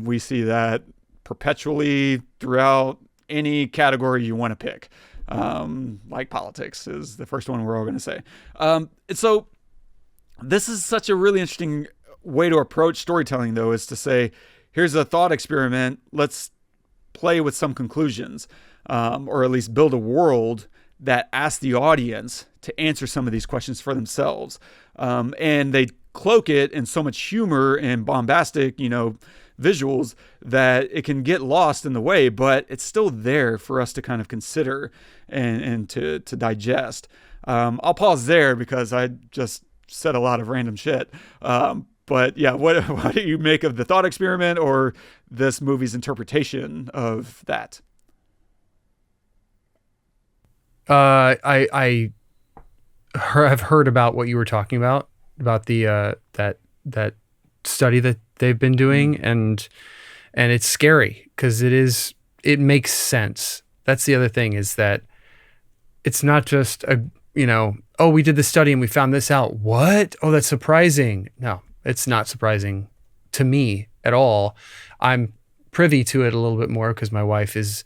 We see that perpetually throughout any category you want to pick. Like politics is the first one we're all going to say. And so this is such a really interesting way to approach storytelling, though, is to say, here's a thought experiment. Let's play with some conclusions, or at least build a world that asks the audience to answer some of these questions for themselves. And they cloak it in so much humor and bombastic, visuals that it can get lost in the way, but it's still there for us to kind of consider and to digest. I'll pause there because I just said a lot of random shit. But yeah, what do you make of the thought experiment or this movie's interpretation of that? I have heard about what you were talking about the that study that they've been doing, and it's scary because it makes sense. That's the other thing, is that it's not just we did this study and we found this out. What? Oh, that's surprising. No. It's not surprising to me at all. I'm privy to it a little bit more because my wife is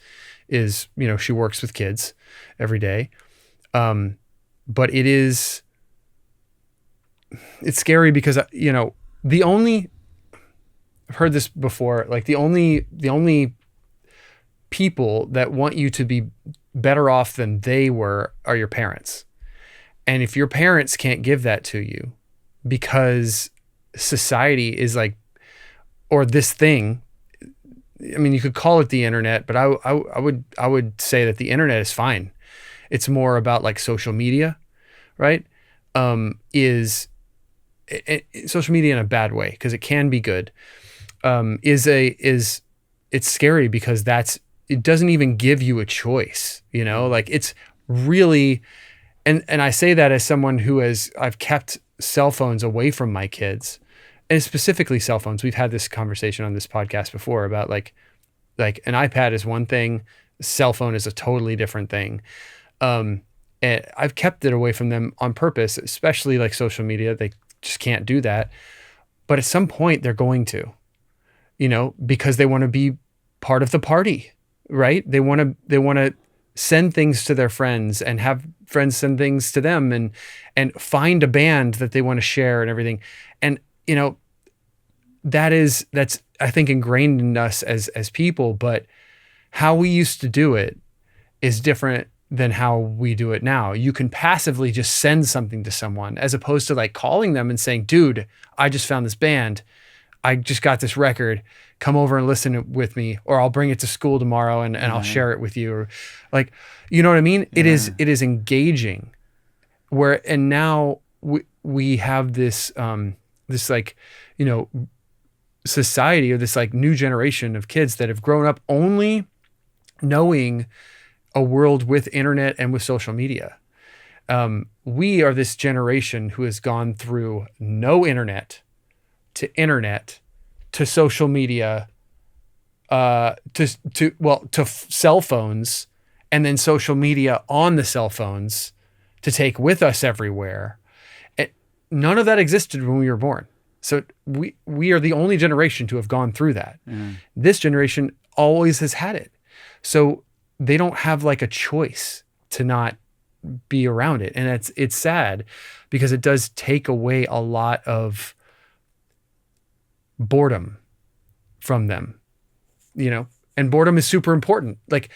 she works with kids every day. But it's scary because I've heard this before, like the only people that want you to be better off than they were are your parents. And if your parents can't give that to you because society is like, or this thing, I mean, you could call it the internet, but I would say that the internet is fine. It's more about like social media, right? Is social media in a bad way, because it can be good. It's scary because it doesn't even give you a choice, like it's really, and I say that as someone who I've kept cell phones away from my kids. And specifically cell phones. We've had this conversation on this podcast before about like an iPad is one thing, cell phone is a totally different thing. And I've kept it away from them on purpose, especially like social media. They just can't do that. But at some point they're going to, because they want to be part of the party, right? They want to send things to their friends and have friends send things to them and find a band that they want to share and everything. And that's I think ingrained in us as people, but how we used to do it is different than how we do it now. You can passively just send something to someone as opposed to like calling them and saying, dude, I just found this band. I just got this record. Come over and listen with me, or I'll bring it to school tomorrow and I'll share it with you. Or like, you know what I mean? Yeah. It is engaging and now we have this like, society, or this like new generation of kids that have grown up only knowing a world with internet and with social media. We are this generation who has gone through no internet to social media, to cell phones, and then social media on the cell phones to take with us everywhere. None of that existed when we were born. So we are the only generation to have gone through that. This generation always has had it. So they don't have like a choice to not be around it. And it's sad because it does take away a lot of boredom from them, you know, and boredom is super important. Like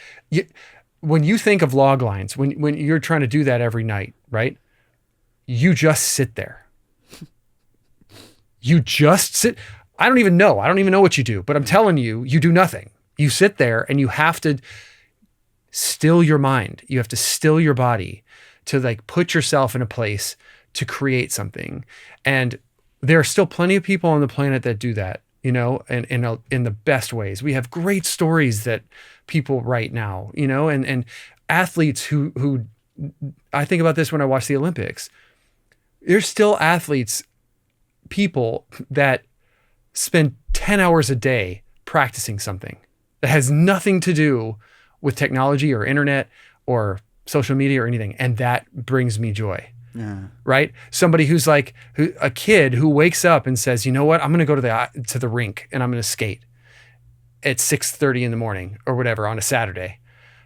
when you think of log lines, when you're trying to do that every night, right? You just sit there. You just sit. I don't even know what you do, but I'm telling you, you do nothing. You sit there and you have to still your mind. You have to still your body to like put yourself in a place to create something. And there are still plenty of people on the planet that do that, you know, and in the best ways. We have great stories that people write now, you know, and athletes who I think about this when I watch the Olympics. There's still athletes, people that spend 10 hours a day practicing something that has nothing to do with technology or internet or social media or anything. And that brings me joy. Yeah. Right? Somebody who's like a kid who wakes up and says, you know what, I'm going to go to the rink and I'm going to skate at 6:30 in the morning or whatever on a Saturday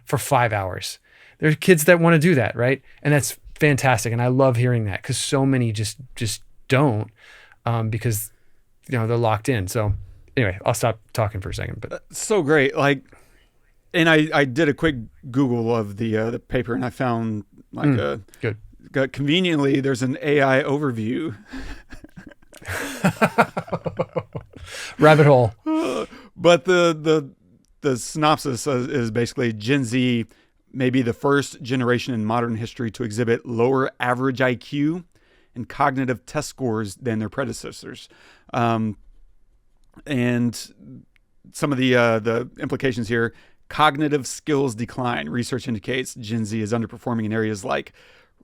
for 5 hours. There's kids that want to do that. Right. And that's fantastic. And I love hearing that because so many just don't, because, you know, they're locked in. So anyway, I'll stop talking for a second, but so great. Like, and I did a quick Google of the paper and I found like good. Conveniently, there's an AI overview. Rabbit hole. But the synopsis is basically Gen Z may be the first generation in modern history to exhibit lower average IQ and cognitive test scores than their predecessors. And some of the implications here: cognitive skills decline. Research indicates Gen Z is underperforming in areas like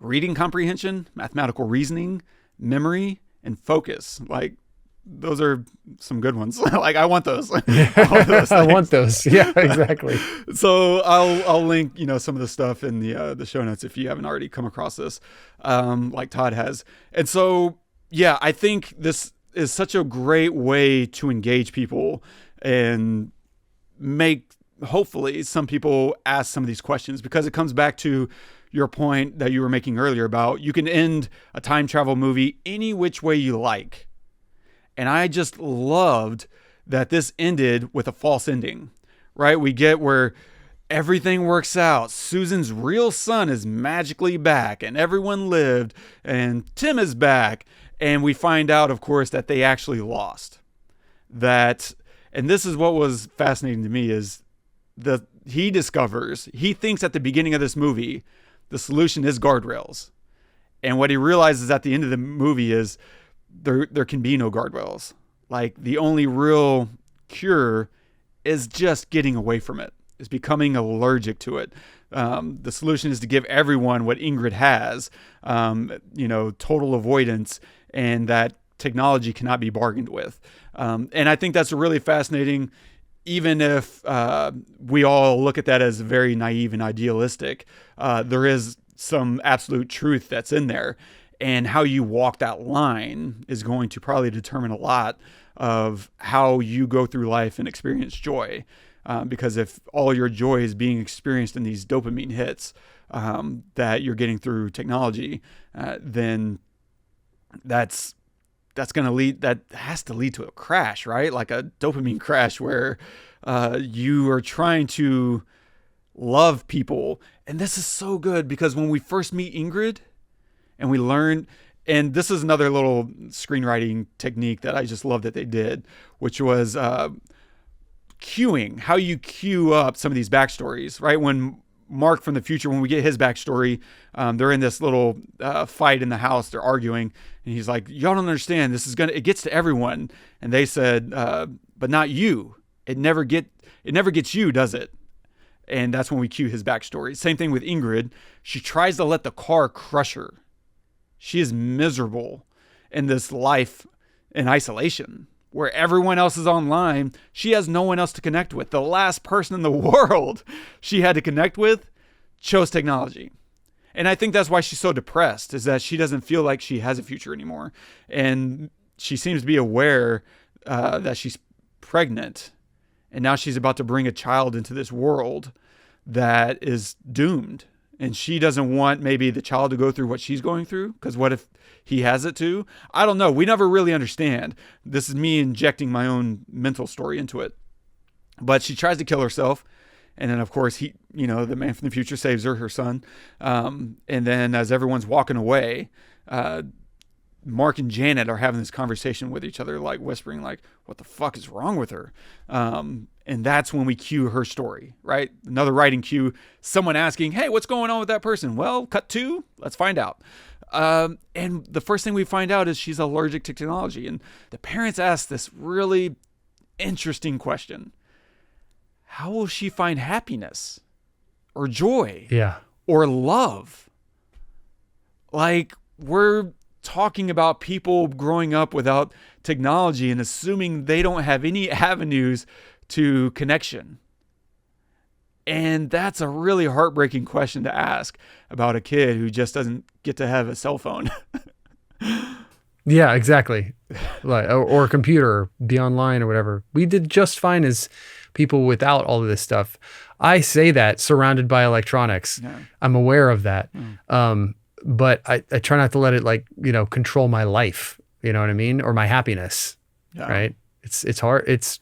reading comprehension, mathematical reasoning, memory, and focus. Like, those are some good ones. Like, I want those. I want those. Yeah, exactly. So I'll link, you know, some of the stuff in the show notes if you haven't already come across this, like Todd has. And so, yeah, I think this is such a great way to engage people and make, hopefully, some people ask some of these questions, because it comes back to your point that you were making earlier about you can end a time travel movie any which way you like. And I just loved that this ended with a false ending, right? We get where everything works out. Susan's real son is magically back and everyone lived and Tim is back. And we find out, of course, that they actually lost. And this is what was fascinating to me is he thinks at the beginning of this movie, the solution is guardrails. And what he realizes at the end of the movie is there can be no guardrails. Like, the only real cure is just getting away from it, is becoming allergic to it. The solution is to give everyone what Ingrid has, total avoidance, and that technology cannot be bargained with. And I think that's really fascinating, even if we all look at that as very naive and idealistic. There is some absolute truth that's in there. And how you walk that line is going to probably determine a lot of how you go through life and experience joy. Because if all your joy is being experienced in these dopamine hits that you're getting through technology, then that's going to lead, that has to lead to a crash, right? Like a dopamine crash where you are trying to love people. And this is so good because when we first meet Ingrid and we learn, and this is another little screenwriting technique that I just love that they did, which was cueing, how you cue up some of these backstories, right? When Mark from the future, when we get his backstory, they're in this little fight in the house, they're arguing, and he's like, y'all don't understand, it gets to everyone. And they said, but not you. It never gets you, does it? And that's when we cue his backstory. Same thing with Ingrid. She tries to let the car crush her. She is miserable in this life in isolation where everyone else is online. She has no one else to connect with. The last person in the world she had to connect with, chose technology. And I think that's why she's so depressed, is that she doesn't feel like she has a future anymore. And she seems to be aware that she's pregnant. And now she's about to bring a child into this world that is doomed. And she doesn't want maybe the child to go through what she's going through, because what if he has it too? I don't know. We never really understand. This is me injecting my own mental story into it. But she tries to kill herself. And then, of course, he, the man from the future saves her son. And then as everyone's walking away, Mark and Janet are having this conversation with each other, like whispering, like, what the fuck is wrong with her? And that's when we cue her story, right? Another writing cue, someone asking, hey, what's going on with that person? Well, cut to, let's find out. And the first thing we find out is she's allergic to technology. And the parents ask this really interesting question. How will she find happiness or joy or love? Like, we're talking about people growing up without technology and assuming they don't have any avenues to connection. And that's a really heartbreaking question to ask about a kid who just doesn't get to have a cell phone. Yeah, exactly. Like, or a computer, or be online or whatever. We did just fine as people without all of this stuff. I say that surrounded by electronics. Yeah. I'm aware of that. But I try not to let it control my life. You know what I mean? Or my happiness. Yeah. Right. It's hard. It's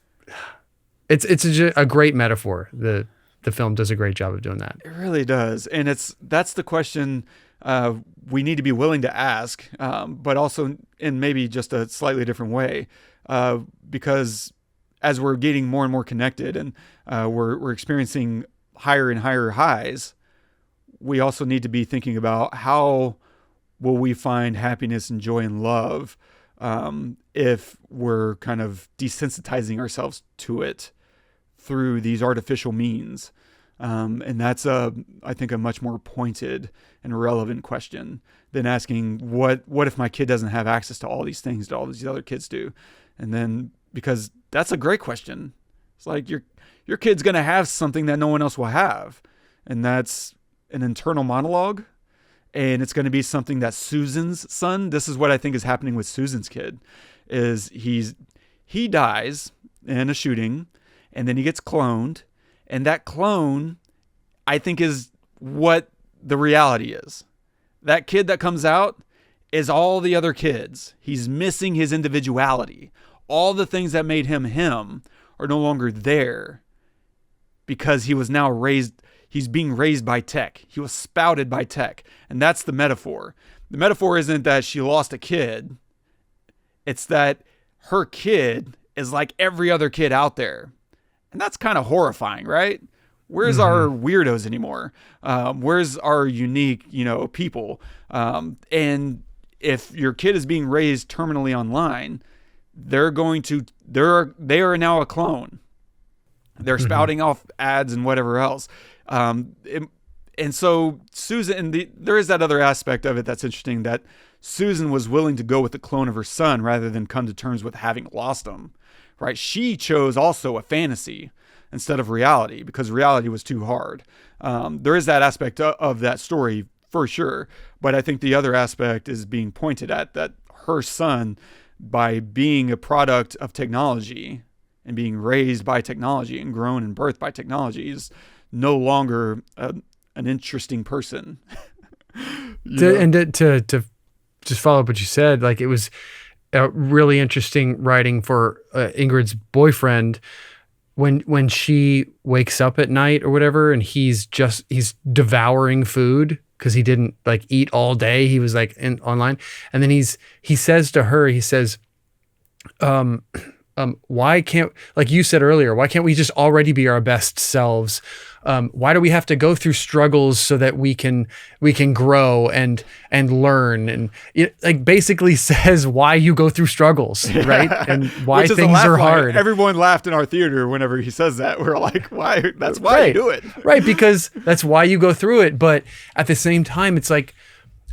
a great metaphor. The film does a great job of doing that. It really does. And that's the question we need to be willing to ask, but also in maybe just a slightly different way, because as we're getting more and more connected and we're experiencing higher and higher highs, we also need to be thinking about how will we find happiness and joy and love if we're kind of desensitizing ourselves to it through these artificial means. And that's I think a much more pointed and relevant question than asking what if my kid doesn't have access to all these things that all these other kids do. And then, because that's a great question. It's like your kid's going to have something that no one else will have. And that's an internal monologue. And it's going to be something that Susan's son, this is what I think is happening with Susan's kid, is he dies in a shooting and then he gets cloned. And that clone, I think, is what the reality is. That kid that comes out is all the other kids. He's missing his individuality. All the things that made him are no longer there because he was now raised. He's being raised by tech. He was spouted by tech. And that's the metaphor. The metaphor isn't that she lost a kid. It's that her kid is like every other kid out there. And that's kind of horrifying, right? Where's our weirdos anymore? Where's our unique, people? And if your kid is being raised terminally online, they are now a clone. They're spouting off ads and whatever else. And so Susan, and there is that other aspect of it that's interesting, that Susan was willing to go with the clone of her son rather than come to terms with having lost him. Right? She chose also a fantasy instead of reality because reality was too hard. There is that aspect of that story for sure. But I think the other aspect is being pointed at, that her son, by being a product of technology and being raised by technology and grown and birthed by technology, is no longer an interesting person. To just follow up what you said, like, it was really interesting writing for Ingrid's boyfriend when she wakes up at night or whatever, and he's devouring food because he didn't eat all day. He was online, and then he says to her, why can't, like you said earlier, why can't we just already be our best selves? Why do we have to go through struggles so that we can grow and learn? And it basically says why you go through struggles, right? And why things are hard. Everyone laughed in our theater whenever he says that. We're like, why? That's why you do it. Right, because that's why you go through it. But at the same time, it's like,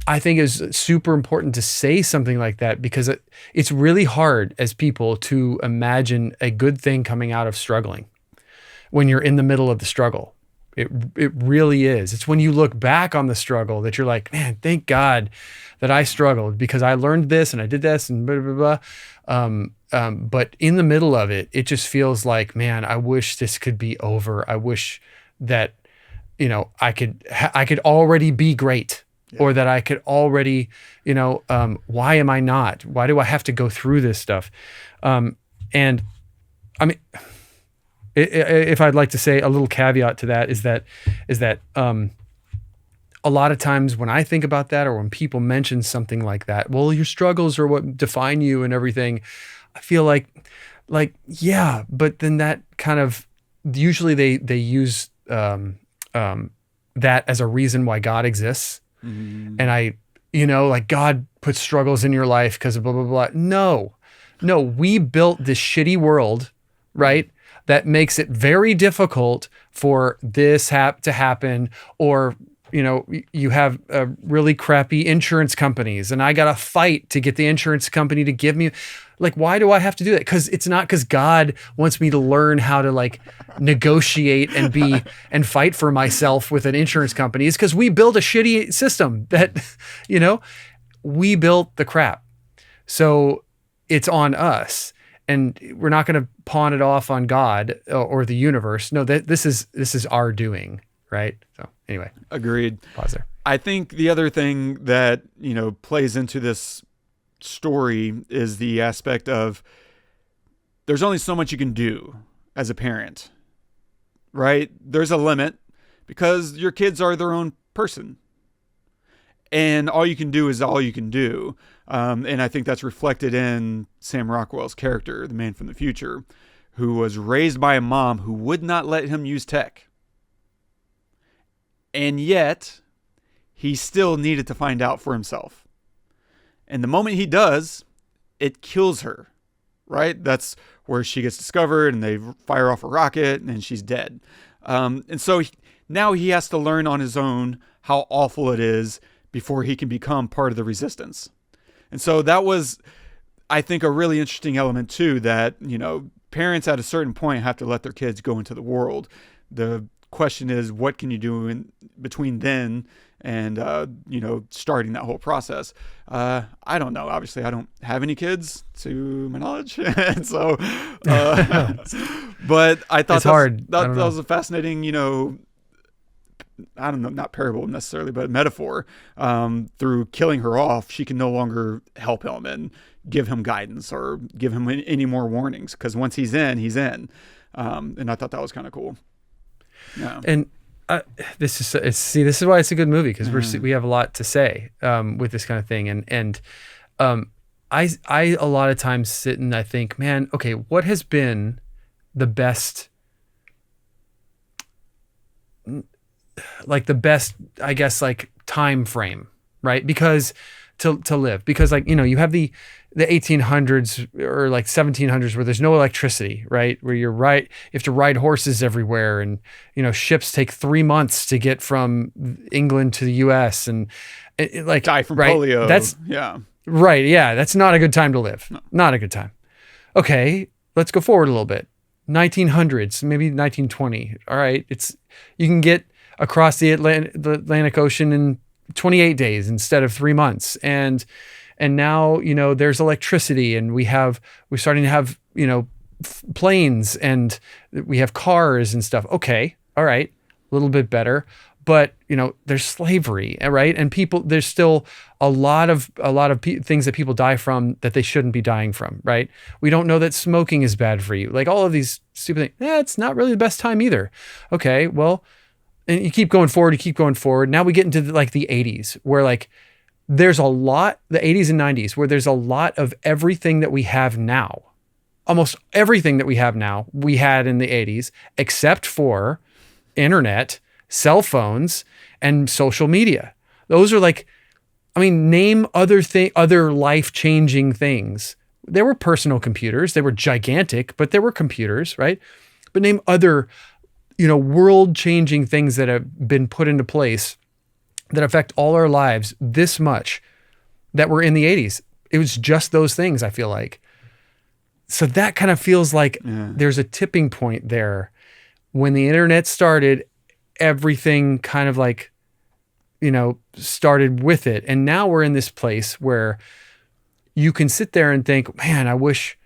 I think it's super important to say something like that, because it's really hard as people to imagine a good thing coming out of struggling when you're in the middle of the struggle. It really is. It's when you look back on the struggle that you're like, man, thank God that I struggled because I learned this and I did this and blah, blah, blah. But in the middle of it, it just feels like, man, I wish this could be over. I wish that, I could already be great, or that I could already, why am I not? Why do I have to go through this stuff? And I mean, if I'd like to say a little caveat to that is that a lot of times when I think about that, or when people mention something like that, well, your struggles are what define you and everything, I feel like, yeah, but then that kind of, usually they use that as a reason why God exists. Mm-hmm. And like God puts struggles in your life because of blah, blah, blah. No, we built this shitty world, right? That makes it very difficult for this to happen, or, you have really crappy insurance companies and I got to fight to get the insurance company to give me, like, why do I have to do that? Because it's not because God wants me to learn how to like negotiate and fight for myself with an insurance company. It's because we built a shitty system that, we built the crap. So it's on us. And we're not going to pawn it off on God or the universe. No, this is our doing, right? So anyway, agreed. Pause there. I think the other thing that plays into this story is the aspect of there's only so much you can do as a parent, right? There's a limit because your kids are their own person, and all you can do is all you can do. And I think that's reflected in Sam Rockwell's character, the man from the future, who was raised by a mom who would not let him use tech. And yet, he still needed to find out for himself. And the moment he does, it kills her, right? That's where she gets discovered and they fire off a rocket and she's dead. And so now he has to learn on his own how awful it is before he can become part of the resistance. And so that was, I think, a really interesting element too, that, parents at a certain point have to let their kids go into the world. The question is, what can you do in between then and, starting that whole process? I don't know. Obviously, I don't have any kids to my knowledge. And so, but I thought it's hard. That was a fascinating, I don't know, not parable necessarily, but metaphor. Through killing her off, she can no longer help him and give him guidance or give him any more warnings, because once he's in, he's in. And I thought that was kind of cool. Yeah. And this is why it's a good movie, because we have a lot to say with this kind of thing. And I a lot of times sit and I think, man, okay, what has been the best, I guess, like time frame, right? Because to live, because like, you have the 1800s or like 1700s where there's no electricity, right? Where you have to ride horses everywhere, and, ships take 3 months to get from England to the US, and like die from right? polio. That's right. Yeah. That's not a good time to live. No. Not a good time. Okay. Let's go forward a little bit. 1900s, maybe 1920. All right. You can get across the Atlantic Ocean in 28 days instead of 3 months. And now, there's electricity, and we're starting to have, planes, and we have cars and stuff. Okay. All right. A little bit better, but there's slavery, right? And there's still a lot of things that people die from that they shouldn't be dying from, right? We don't know that smoking is bad for you. Like all of these stupid things. It's not really the best time either. Okay. Well, and you keep going forward. Now we get into the 80s, where like there's a lot, the 80s and 90s, where there's a lot of everything that we have now. Almost everything that we have now, we had in the 80s, except for internet, cell phones, and social media. Those are like, name other life-changing things. There were personal computers. They were gigantic, but there were computers, right? But name other world-changing things that have been put into place that affect all our lives this much that were in the 80s. It was just those things, I feel like. So that kind of feels like there's a tipping point there when the internet started everything kind of like, started with it. And now we're in this place where you can sit there and think, man, I wish,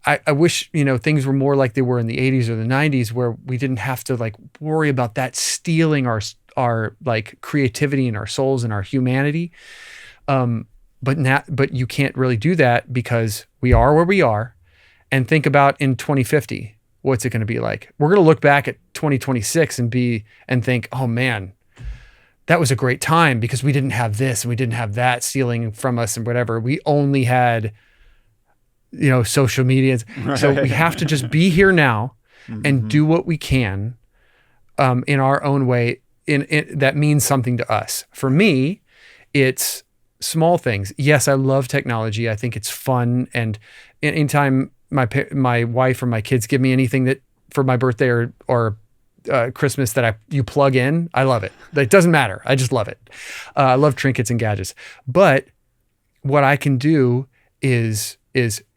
things were more like they were in the 80s or the 90s, where we didn't have to like worry about that stealing our like creativity and our souls and our humanity. But you can't really do that because we are where we are. And think about in 2050, what's it going to be like? We're going to look back at 2026 and think, oh man, that was a great time because we didn't have this and we didn't have that stealing from us and whatever. We only had, social media. Right. So we have to just be here now and do what we can in our own way. In that means something to us. For me, it's small things. Yes, I love technology. I think it's fun. And anytime my wife or my kids give me anything that for my birthday or Christmas that you plug in, I love it. It doesn't matter. I just love it. I love trinkets and gadgets. But what I can do is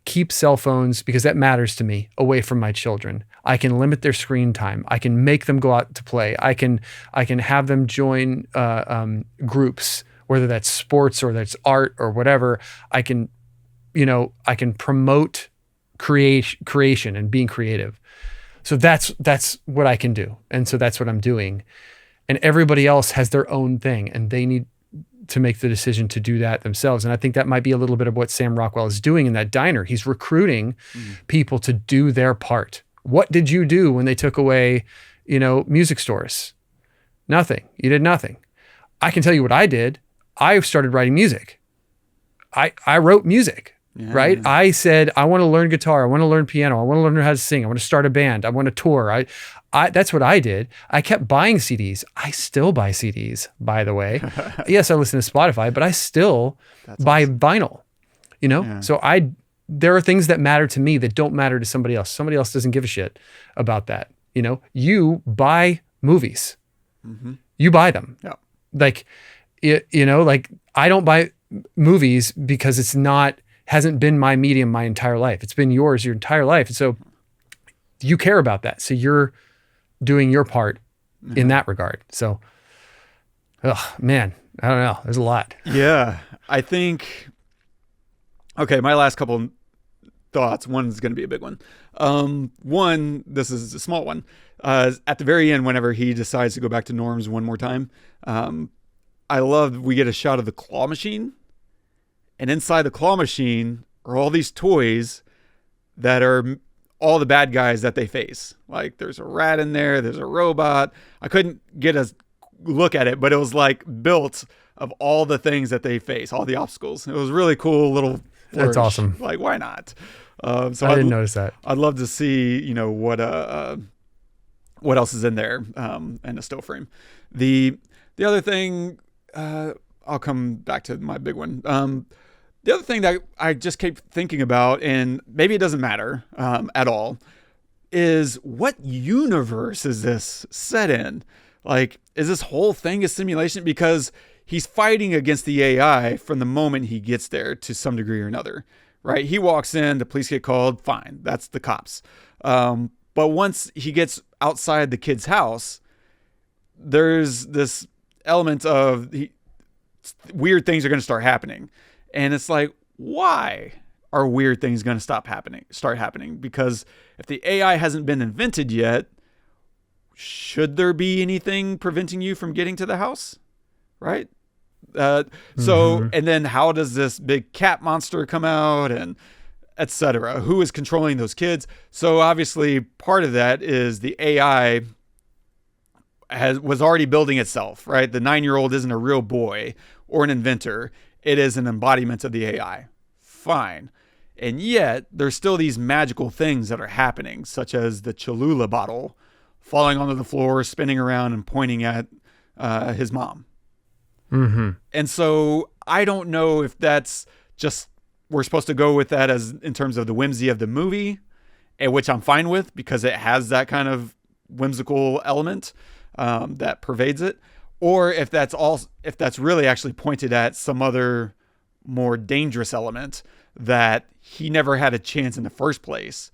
keep cell phones, because that matters to me, away from my children. I can limit their screen time. I can make them go out to play. I can have them join groups, whether that's sports or that's art or whatever. I can promote creation and being creative. So that's what I can do. And so that's what I'm doing. And everybody else has their own thing, and they need to make the decision to do that themselves. And I think that might be a little bit of what Sam Rockwell is doing in that diner. He's recruiting people to do their part. What did you do when they took away, music stores? Nothing. You did nothing. I can tell you what I did. I started writing music. I wrote music, right? Yeah. I said, I want to learn guitar. I want to learn piano. I want to learn how to sing. I want to start a band. I want to tour. That's what I did. I kept buying CDs. I still buy CDs, by the way. Yes, I listen to Spotify, but I still buy vinyl, Yeah. So there are things that matter to me that don't matter to somebody else. Somebody else doesn't give a shit about that. You buy movies. Mm-hmm. You buy them. Yeah. Like I don't buy movies because hasn't been my medium my entire life. It's been yours your entire life. And so you care about that. So you're doing your part in that regard. So, man, I don't know. There's a lot. Yeah. I think, okay, my last couple thoughts. One's going to be a big one. One, this is a small one. At the very end, whenever he decides to go back to Norm's one more time, I love we get a shot of the claw machine. And inside the claw machine are all these toys that are all the bad guys that they face. Like there's a rat in there, there's a robot. I couldn't get a look at it, but it was like built of all the things that they face, all the obstacles. It was really cool little flourish. That's awesome. Like, why not? So I didn't notice that. I'd love to see, what else is in there and a still frame. The other thing, I'll come back to my big one. The other thing that I just keep thinking about, and maybe it doesn't matter at all, is what universe is this set in? Like, is this whole thing a simulation? Because he's fighting against the AI from the moment he gets there to some degree or another, right? He walks in, the police get called, fine, that's the cops. But once he gets outside the kid's house, there's this element of weird things are going to start happening. And it's like, why are weird things going to start happening? Because if the AI hasn't been invented yet, should there be anything preventing you from getting to the house? Right? So, and then how does this big cat monster come out and etc.? Who is controlling those kids? So obviously part of that is the AI was already building itself, right? The 9-year-old isn't a real boy or an inventor. It is an embodiment of the AI. Fine. And yet, there's still these magical things that are happening, such as the Cholula bottle falling onto the floor, spinning around, and pointing at his mom. Mm-hmm. And so, I don't know if that's just, we're supposed to go with that as in terms of the whimsy of the movie, which I'm fine with because it has that kind of whimsical element that pervades it. Or if that's really actually pointed at some other more dangerous element that he never had a chance in the first place.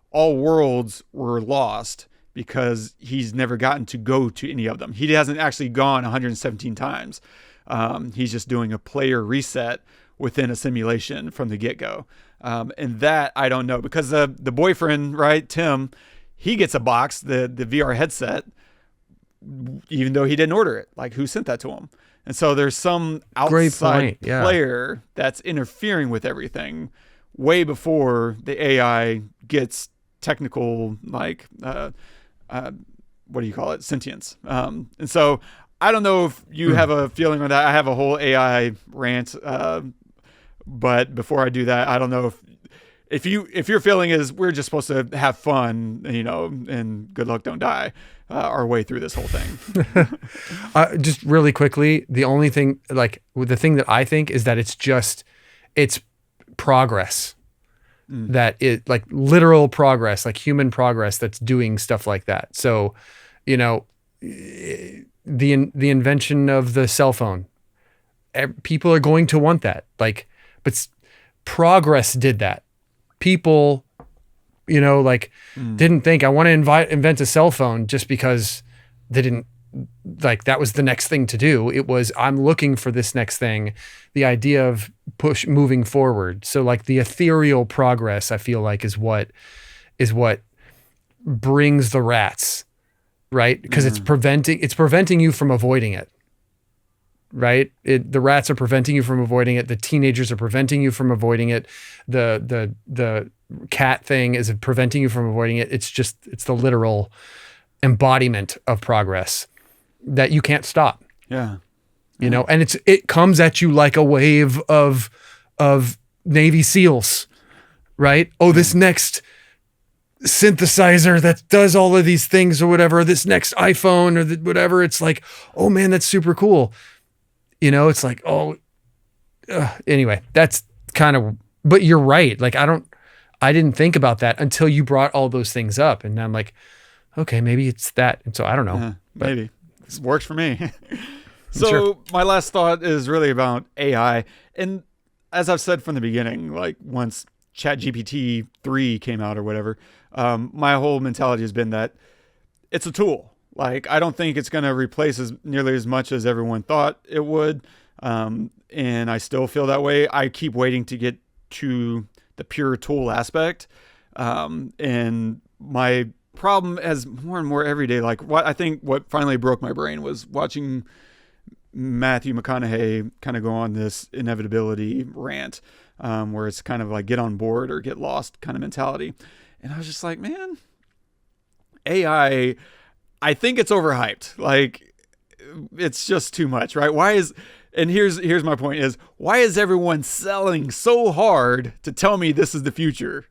All worlds were lost because he's never gotten to go to any of them. He hasn't actually gone 117 times. He's just doing a player reset within a simulation from the get-go. And that I don't know, because the boyfriend, right, Tim, he gets a box, the VR headset, even though he didn't order it. Like, who sent that to him? And so there's some outside player that's interfering with everything way before the AI gets technical, like, what do you call it? Sentience. And so I don't know if you have a feeling on that. I have a whole AI rant. But before I do that, I don't know if your feeling is we're just supposed to have fun, and good luck, don't die, our way through this whole thing. Just really quickly, the only thing, the thing that I think is that it's progress. That it, like, literal progress, like human progress that's doing stuff like that. So, the invention of the cell phone, people are going to want that. But progress did that. People, didn't think I want to invent a cell phone just because they didn't, that was the next thing to do. It was, I'm looking for this next thing. The idea of moving forward. So the ethereal progress, I feel like, is what brings the rats, right? Because it's preventing you from avoiding it. Right? The rats are preventing you from avoiding it. The teenagers are preventing you from avoiding it. The cat thing is preventing you from avoiding it. It's the literal embodiment of progress that you can't stop. Yeah. And it comes at you like a wave of Navy SEALs, right? Oh, this next synthesizer that does all of these things or whatever, this next iPhone or whatever. It's like, oh man, that's super cool. It's like, anyway, that's kind of, but you're right. I didn't think about that until you brought all those things up. And I'm like, okay, maybe it's that. And so I don't know. Maybe this works for me. So my last thought is really about AI. And as I've said from the beginning, once ChatGPT 3 came out or whatever, my whole mentality has been that it's a tool. I don't think it's going to replace nearly as much as everyone thought it would. And I still feel that way. I keep waiting to get to the pure tool aspect. And my problem as more and more every day, what finally broke my brain was watching Matthew McConaughey kind of go on this inevitability rant, where it's kind of like get on board or get lost kind of mentality. And I was just like, man, AI, I think it's overhyped. It's just too much, right? Here's my point is, why is everyone selling so hard to tell me this is the future?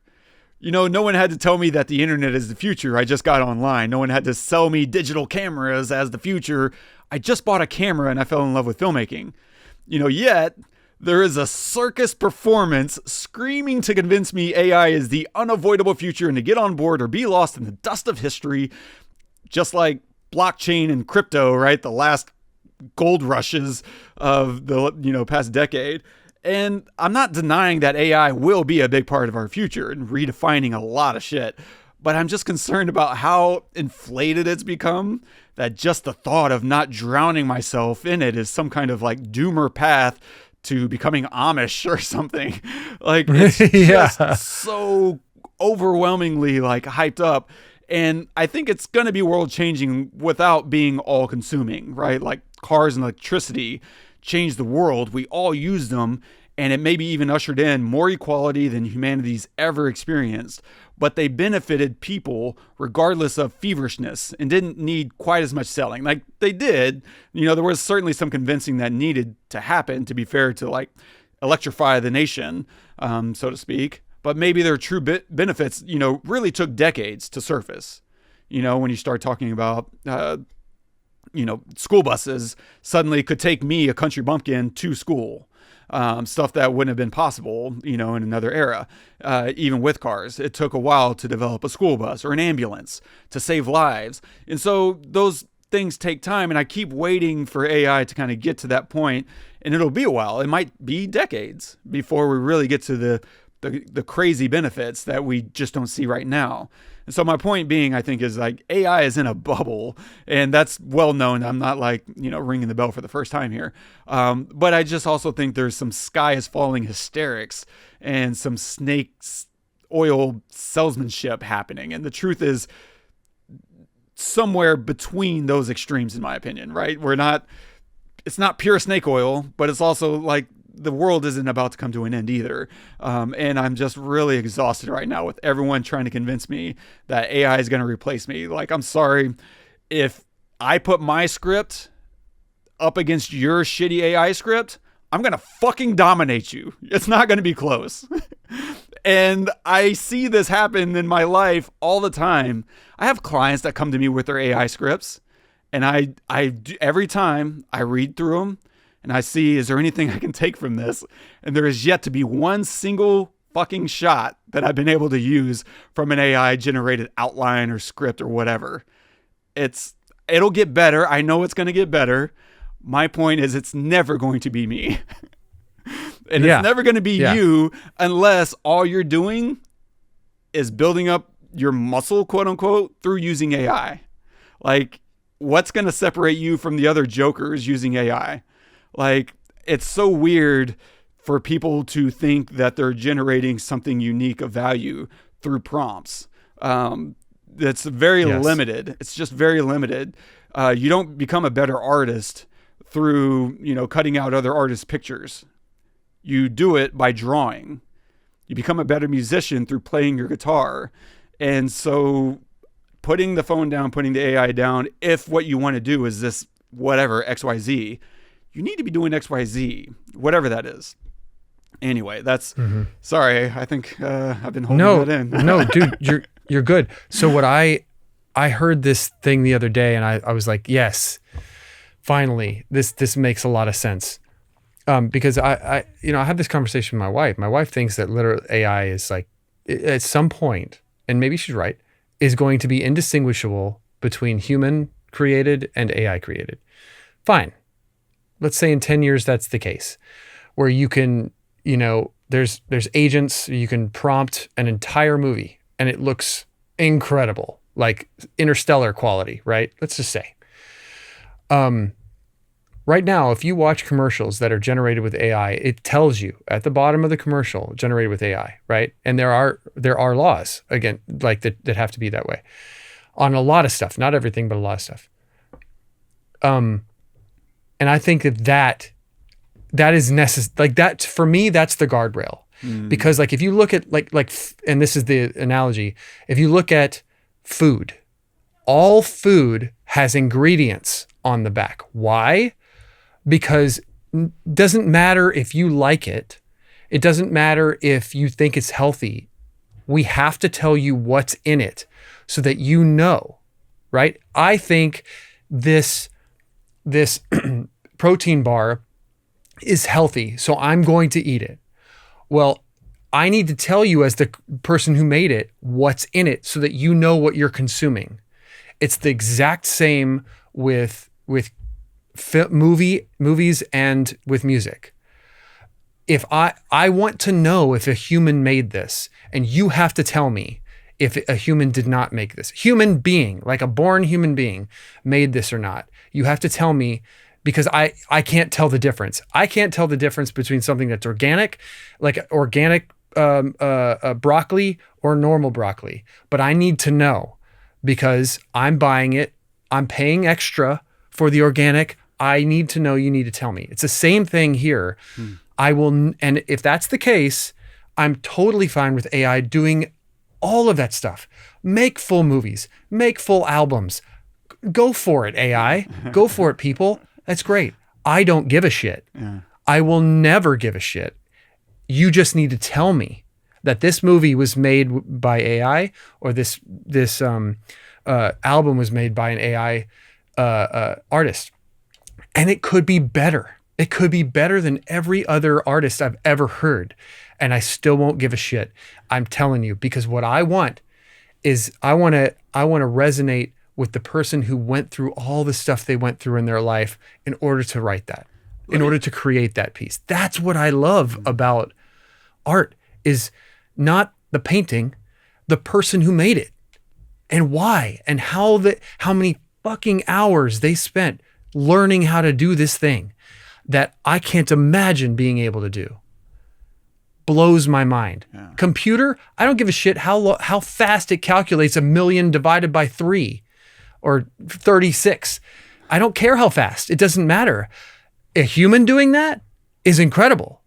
No one had to tell me that the internet is the future. I just got online. No one had to sell me digital cameras as the future. I just bought a camera and I fell in love with filmmaking. Yet there is a circus performance screaming to convince me AI is the unavoidable future and to get on board or be lost in the dust of history. Just like blockchain and crypto, right? The last gold rushes of the past decade. And I'm not denying that AI will be a big part of our future and redefining a lot of shit. But I'm just concerned about how inflated it's become, that just the thought of not drowning myself in it is some kind of doomer path to becoming Amish or something. It's just so overwhelmingly hyped up. And I think it's going to be world changing without being all consuming, right? Cars and electricity changed the world. We all use them, and it maybe even ushered in more equality than humanity's ever experienced. But they benefited people regardless of feverishness and didn't need quite as much selling. They did. There was certainly some convincing that needed to happen, to be fair, to electrify the nation, so to speak. But maybe their true benefits, really took decades to surface. When you start talking about, school buses suddenly could take me, a country bumpkin, to school. Stuff that wouldn't have been possible, in another era. Even with cars, it took a while to develop a school bus or an ambulance to save lives. And so those things take time. And I keep waiting for AI to kind of get to that point. And it'll be a while. It might be decades before we really get to the the crazy benefits that we just don't see right now. And so my point being, I think, is like AI is in a bubble, and that's well known. I'm not like, ringing the bell for the first time here. But I just also think there's some sky is falling hysterics and some snakes oil salesmanship happening. And the truth is somewhere between those extremes, in my opinion, right? It's not pure snake oil, but it's also like the world isn't about to come to an end either. And I'm just really exhausted right now with everyone trying to convince me that AI is going to replace me. Like, I'm sorry, if I put my script up against your shitty AI script, I'm going to fucking dominate you. It's not going to be close. And I see this happen in my life all the time. I have clients that come to me with their AI scripts, and I every time I read through them and I see, is there anything I can take from this? And there is yet to be one single fucking shot that I've been able to use from an AI generated outline or script or whatever. It'll get better. I know it's going to get better. My point is, it's never going to be me. And it's never going to be you unless all you're doing is building up your muscle, quote unquote, through using AI. Like, what's going to separate you from the other jokers using AI? Like, it's so weird for people to think that they're generating something unique of value through prompts. That's very limited. It's just very limited. You don't become a better artist through, cutting out other artists' pictures. You do it by drawing. You become a better musician through playing your guitar. And so putting the phone down, putting the AI down, if what you want to do is this, whatever, XYZ, you need to be doing XYZ, whatever that is. Anyway, that's, sorry, I think I've been holding that in. No, dude, you're good. So what I heard this thing the other day, and I was like, yes, finally, this makes a lot of sense. Because I have this conversation with my wife. My wife thinks that literal AI is like, at some point, and maybe she's right, is going to be indistinguishable between human created and AI created. Fine. Let's say in 10 years, that's the case, where you can, there's agents, you can prompt an entire movie and it looks incredible, like interstellar quality, right? Let's just say. Right now, if you watch commercials that are generated with AI, it tells you at the bottom of the commercial, generated with AI, right? And there are laws, again, like that have to be that way on a lot of stuff, not everything, but a lot of stuff. And I think that is necessary. Like that, for me, that's the guardrail. Because like, if you look at like, and this is the analogy, if you look at food, all food has ingredients on the back. Why? Because it doesn't matter if you like it. It doesn't matter if you think it's healthy. We have to tell you what's in it so that you know, right? I think this protein bar is healthy, so I'm going to eat it. Well, I need to tell you, as the person who made it, what's in it so that you know what you're consuming. It's the exact same with movies and with music. If I want to know if a human made this, and you have to tell me if a human did not make this. Human being, like a born human being, made this or not. You have to tell me, because I can't tell the difference. I can't tell the difference between something that's organic, like organic broccoli or normal broccoli. But I need to know, because I'm buying it. I'm paying extra for the organic. I need to know. You need to tell me. It's the same thing here. I will, and if that's the case, I'm totally fine with AI doing all of that stuff. Make full movies. Make full albums. Go for it, AI. Go for it, people. That's great. I don't give a shit. Yeah. I will never give a shit. You just need to tell me that this movie was made by AI, or this album was made by an AI artist. And it could be better. It could be better than every other artist I've ever heard. And I still won't give a shit. I'm telling you, because what I want is I want to resonate with the person who went through all the stuff they went through in their life in order to write that, in order to create that piece. That's what I love about art, is not the painting, the person who made it, and why, and how many fucking hours they spent learning how to do this thing that I can't imagine being able to do. Blows my mind. Yeah. Computer, I don't give a shit how fast it calculates 1,000,000 divided by 3 or 36. I don't care how fast. It doesn't matter. A human doing that is incredible.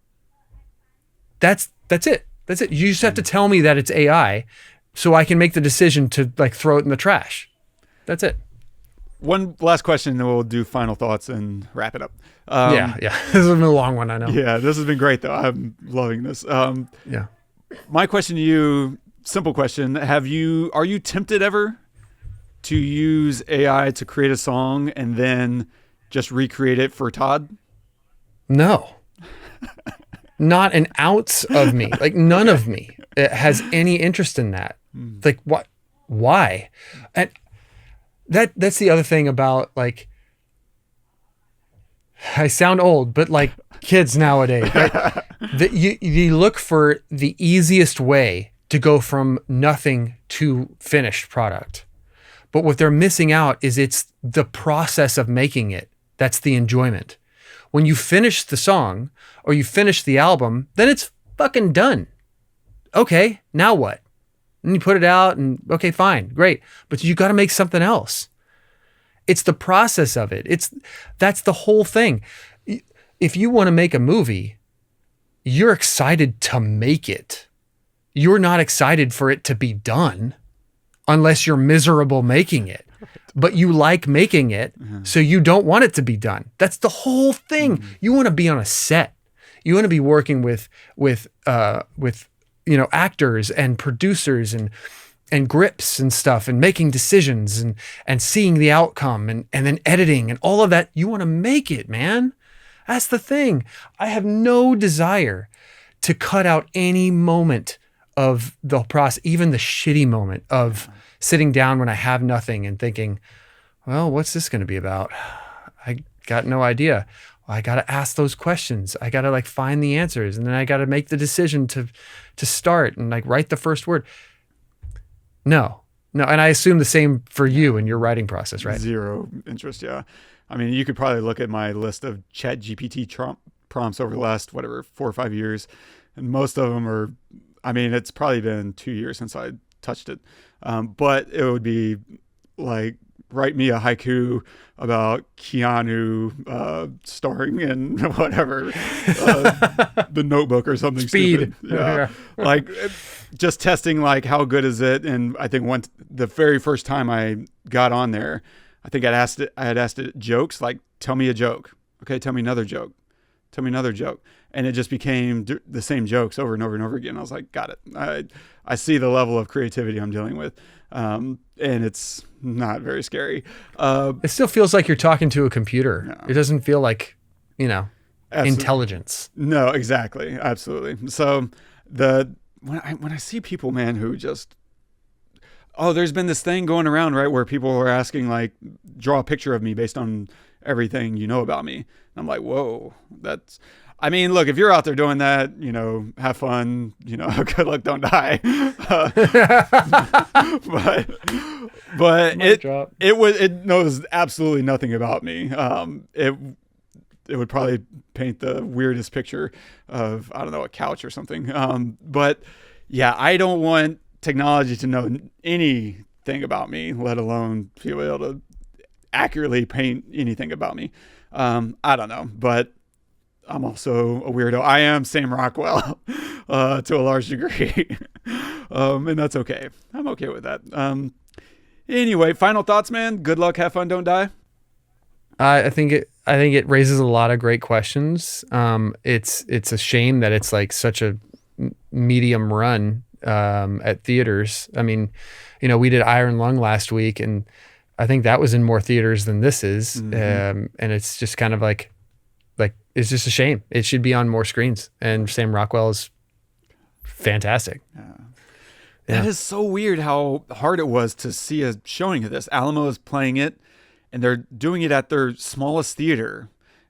That's it. That's it. You just have to tell me that it's AI so I can make the decision to like throw it in the trash. That's it. One last question, then we'll do final thoughts and wrap it up. Yeah. This has been a long one, I know. Yeah, this has been great, though. I'm loving this. Yeah. My question to you, simple question: are you tempted ever to use AI to create a song and then just recreate it for Todd? No. Not an ounce of me. Like none of me has any interest in that. Like what? Why? And that's the other thing about like, I sound old, but like kids nowadays, right? You look for the easiest way to go from nothing to finished product. But what they're missing out is it's the process of making it. That's the enjoyment. When you finish the song or you finish the album, then it's fucking done. Okay, now what? And you put it out and okay, fine, great. But you got to make something else. It's the process of it. That's the whole thing. If you want to make a movie, you're excited to make it. You're not excited for it to be done unless you're miserable making it. But you like making it, so you don't want it to be done. That's the whole thing. You want to be on a set. You want to be working with actors and producers and grips and stuff and making decisions and seeing the outcome and then editing and all of that. You want to make it, man. That's the thing. I have no desire to cut out any moment of the process, even the shitty moment of sitting down when I have nothing and thinking, well, what's this going to be about? I got no idea. Well, I got to ask those questions. I got to like find the answers, and then I got to make the decision to start and like write the first word. No. And I assume the same for you in your writing process, right? Zero interest. Yeah. I mean, you could probably look at my list of ChatGPT prompts over the last, 4 or 5 years. And most of them are, I mean, it's probably been 2 years since I touched it. But it would be like, write me a haiku about Keanu starring in whatever, The Notebook or something Speed. stupid. Yeah. Like just testing like how good is it. And I think the very first time I got on there, I think I had asked it jokes, like tell me a joke. Okay, tell me another joke. Tell me another joke. And it just became the same jokes over and over and over again. I was like, got it. I see the level of creativity I'm dealing with. And it's not very scary. It still feels like you're talking to a computer. No. It doesn't feel like, intelligence. No, exactly. Absolutely. So when I see people, man, who just, there's been this thing going around, right, where people are asking, like, draw a picture of me based on everything you know about me. And I'm like, whoa, I mean, look, if you're out there doing that, have fun, good luck, don't die. But it knows absolutely nothing about me. It would probably paint the weirdest picture of, I don't know, a couch or something. But yeah, I don't want technology to know anything about me, let alone be able to accurately paint anything about me. I don't know, but I'm also a weirdo. I am Sam Rockwell to a large degree. And that's okay. I'm okay with that. Anyway, final thoughts, man. Good luck, have fun, don't die. I think it raises a lot of great questions. It's a shame that it's like such a medium run at theaters. I mean, we did Iron Lung last week, and I think that was in more theaters than this is. And it's just kind of like it's just a shame. It should be on more screens. And Sam Rockwell is fantastic. Yeah. That is so weird how hard it was to see a showing of this. Alamo is playing it, and they're doing it at their smallest theater.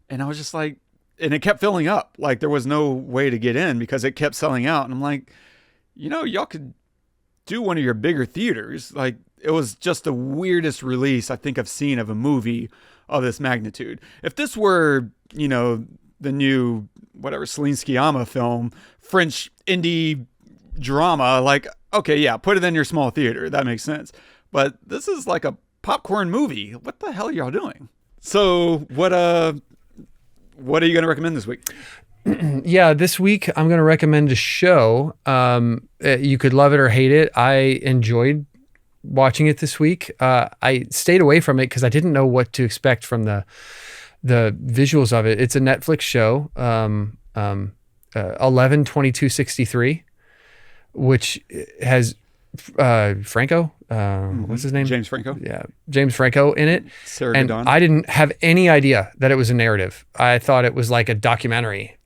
And I was just like, and it kept filling up. Like there was no way to get in because it kept selling out. And I'm like, y'all could do one of your bigger theaters. Like, it was just the weirdest release I think I've seen of a movie of this magnitude. If this were, the new, whatever, Celine Sciamma film, French indie drama, like, okay, yeah, put it in your small theater. That makes sense. But this is like a popcorn movie. What the hell are y'all doing? So what are you going to recommend this week? Yeah, this week I'm going to recommend a show. You could love it or hate it. I enjoyed watching it this week. I stayed away from it because I didn't know what to expect from the visuals of it. It's a Netflix show, 11/22/63, which has Franco. What's his name? James Franco. Yeah, James Franco in it. Sarah And Gadon. I didn't have any idea that it was a narrative. I thought it was like a documentary.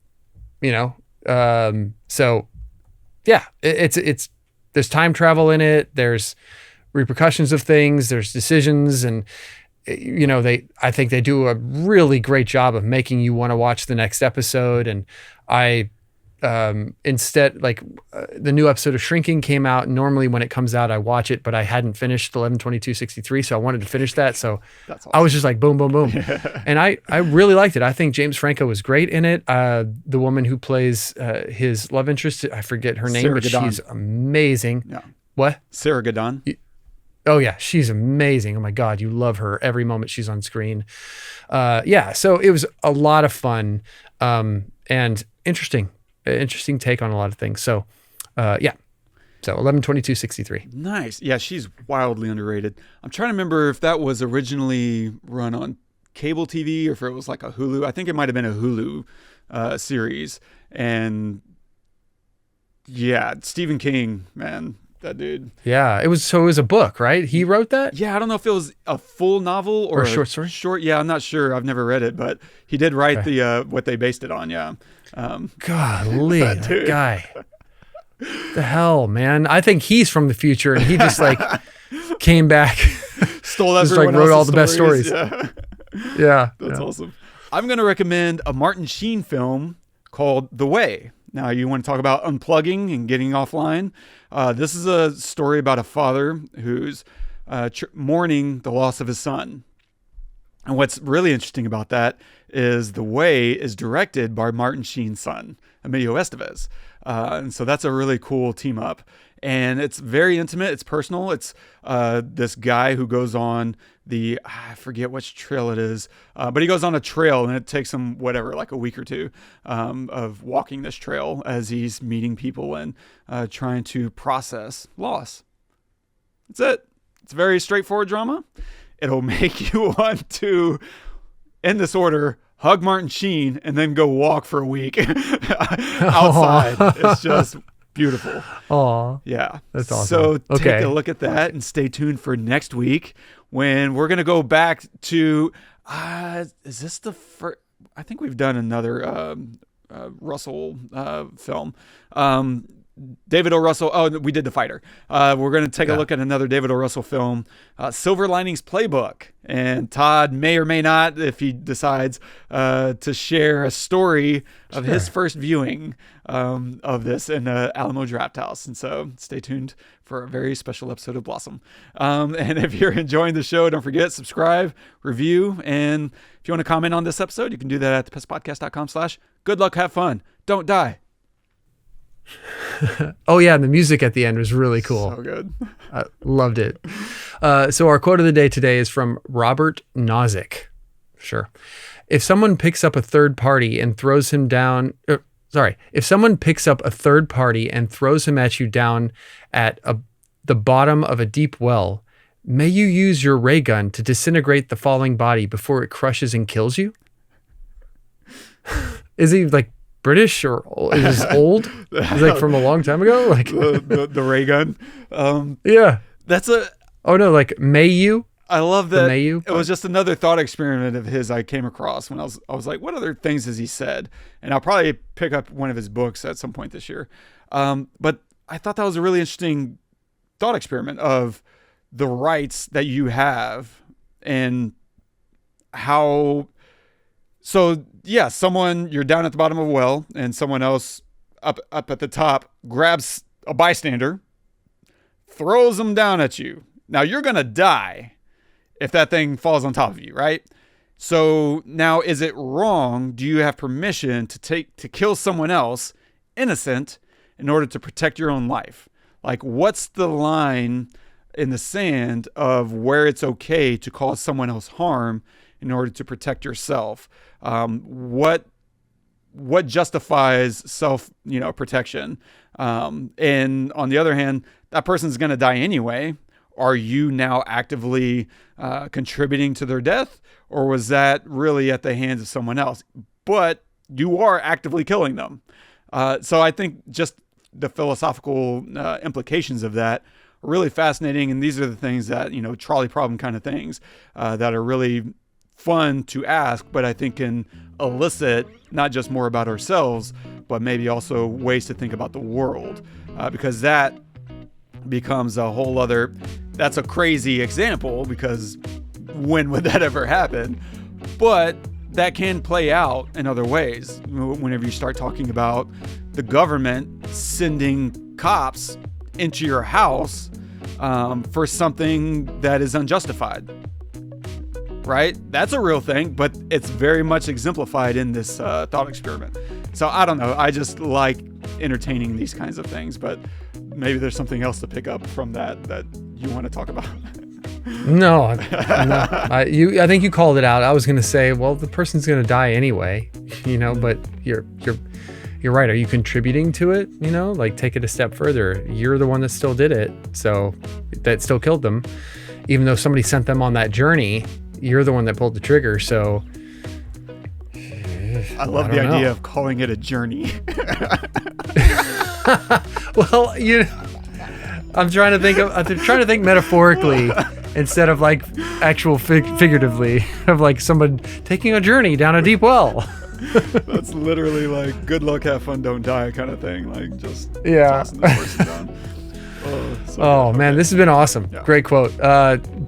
So yeah, it's there's time travel in it. There's repercussions of things. There's decisions, and I think they do a really great job of making you want to watch the next episode. And I instead, the new episode of Shrinking came out. Normally when it comes out, I watch it, but I hadn't finished 11/22/63, so I wanted to finish that. So That's awesome. I was just like, boom, boom, boom. And I really liked it. I think James Franco was great in it. The woman who plays his love interest, I forget her name, Sarah but Gadon. she's amazing. Yeah. What? Sarah Gadon. Oh yeah, she's amazing. Oh my God, you love her every moment she's on screen. So it was a lot of fun and interesting take on a lot of things. So so 11/22/63. Nice. Yeah, she's wildly underrated. I'm trying to remember if that was originally run on cable TV or if it was like a Hulu. I think it might have been a Hulu series. And yeah, Stephen King, man, that dude. Yeah, it was a book, right? He wrote that? Yeah, I don't know if it was a full novel or a short story. Short, yeah, I'm not sure. I've never read it, but he did write the what they based it on. Yeah. Golly, that guy. The hell, man! I think he's from the future, and he just came back, Stole just everyone wrote all else's the best stories. Yeah. Yeah, That's awesome. I'm going to recommend a Martin Sheen film called The Way. Now, you want to talk about unplugging and getting offline? This is a story about a father who's mourning the loss of his son. And what's really interesting about that is The Way is directed by Martin Sheen's son, Emilio Estevez. And so that's a really cool team up. And it's very intimate. It's personal. It's this guy who goes on I forget which trail it is, but he goes on a trail and it takes him like a week or two of walking this trail as he's meeting people and trying to process loss. That's it. It's a very straightforward drama. It'll make you want to, in this order, hug Martin Sheen and then go walk for a week outside. It's just beautiful. Aw. Yeah. That's awesome. So Okay. take a look at that and stay tuned for next week when we're going to go back to, is this the first? I think we've done another Russell film. David O. Russell. Oh, we did The Fighter. We're going to take a look at another David O. Russell film, Silver Linings Playbook. And Todd may or may not, if he decides, to share a story of his first viewing of this in Alamo Drafthouse. And so stay tuned for a very special episode of Blossom. And if you're enjoying the show, don't forget, subscribe, review. And if you want to comment on this episode, you can do that at thepestpodcast.com/good luck, have fun, don't die. Oh yeah, and the music at the end was really cool. So good. I loved it. So our quote of the day today is from Robert Nozick. Sure. If someone picks up a third party and throws him down, if someone picks up a third party and throws him at you down at the bottom of a deep well, may you use your ray gun to disintegrate the falling body before it crushes and kills you? Is he British or is this old? Is from a long time ago? The ray gun. Yeah. That's may you? I love that. May you? It was just another thought experiment of his I came across when I was like, what other things has he said? And I'll probably pick up one of his books at some point this year. But I thought that was a really interesting thought experiment of the rights that you have and how. So yeah, you're down at the bottom of a well and someone else up at the top grabs a bystander throws them down at you. Now you're going to die if that thing falls on top of you, right? So now, is it wrong? Do you have permission to kill someone else, innocent, in order to protect your own life? Like, what's the line in the sand of where it's okay to cause someone else harm in order to protect yourself? What justifies self, protection? And on the other hand, that person's going to die anyway. Are you now actively contributing to their death, or was that really at the hands of someone else? But you are actively killing them. So I think just the philosophical implications of that are really fascinating. And these are the things that, trolley problem kind of things that are really fun to ask, but I think can elicit not just more about ourselves, but maybe also ways to think about the world, because that becomes a whole other, that's a crazy example, because when would that ever happen? But that can play out in other ways. Whenever you start talking about the government sending cops into your house for something that is unjustified, right? That's a real thing, but it's very much exemplified in this thought experiment. So I don't know. I just like entertaining these kinds of things, but maybe there's something else to pick up from that you want to talk about. No. I think you called it out. I was going to say, well, the person's going to die anyway, but you're right. Are you contributing to it? Like, take it a step further. You're the one that still did it. So that still killed them. Even though somebody sent them on that journey, you're the one that pulled the trigger. So I love the idea of calling it a journey. Well, I'm trying to think metaphorically instead of like actual figuratively, of like someone taking a journey down a deep well. That's literally like good luck, have fun, don't die kind of thing. Like, just tossing the person down. Man, this has been awesome. Yeah. Great quote.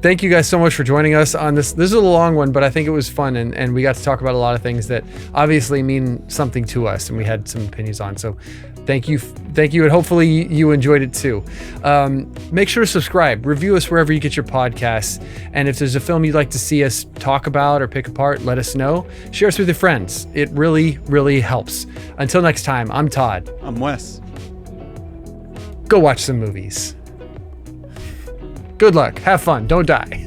Thank you guys so much for joining us on this. This is a long one, but I think it was fun, and we got to talk about a lot of things that obviously mean something to us, and we had some opinions on. So thank you, and hopefully you enjoyed it too. Make sure to subscribe, review us wherever you get your podcasts, and if there's a film you'd like to see us talk about or pick apart, let us know. Share us with your friends. It really, really helps. Until next time, I'm Todd. I'm Wes. Go watch some movies. Good luck. Have fun. Don't die.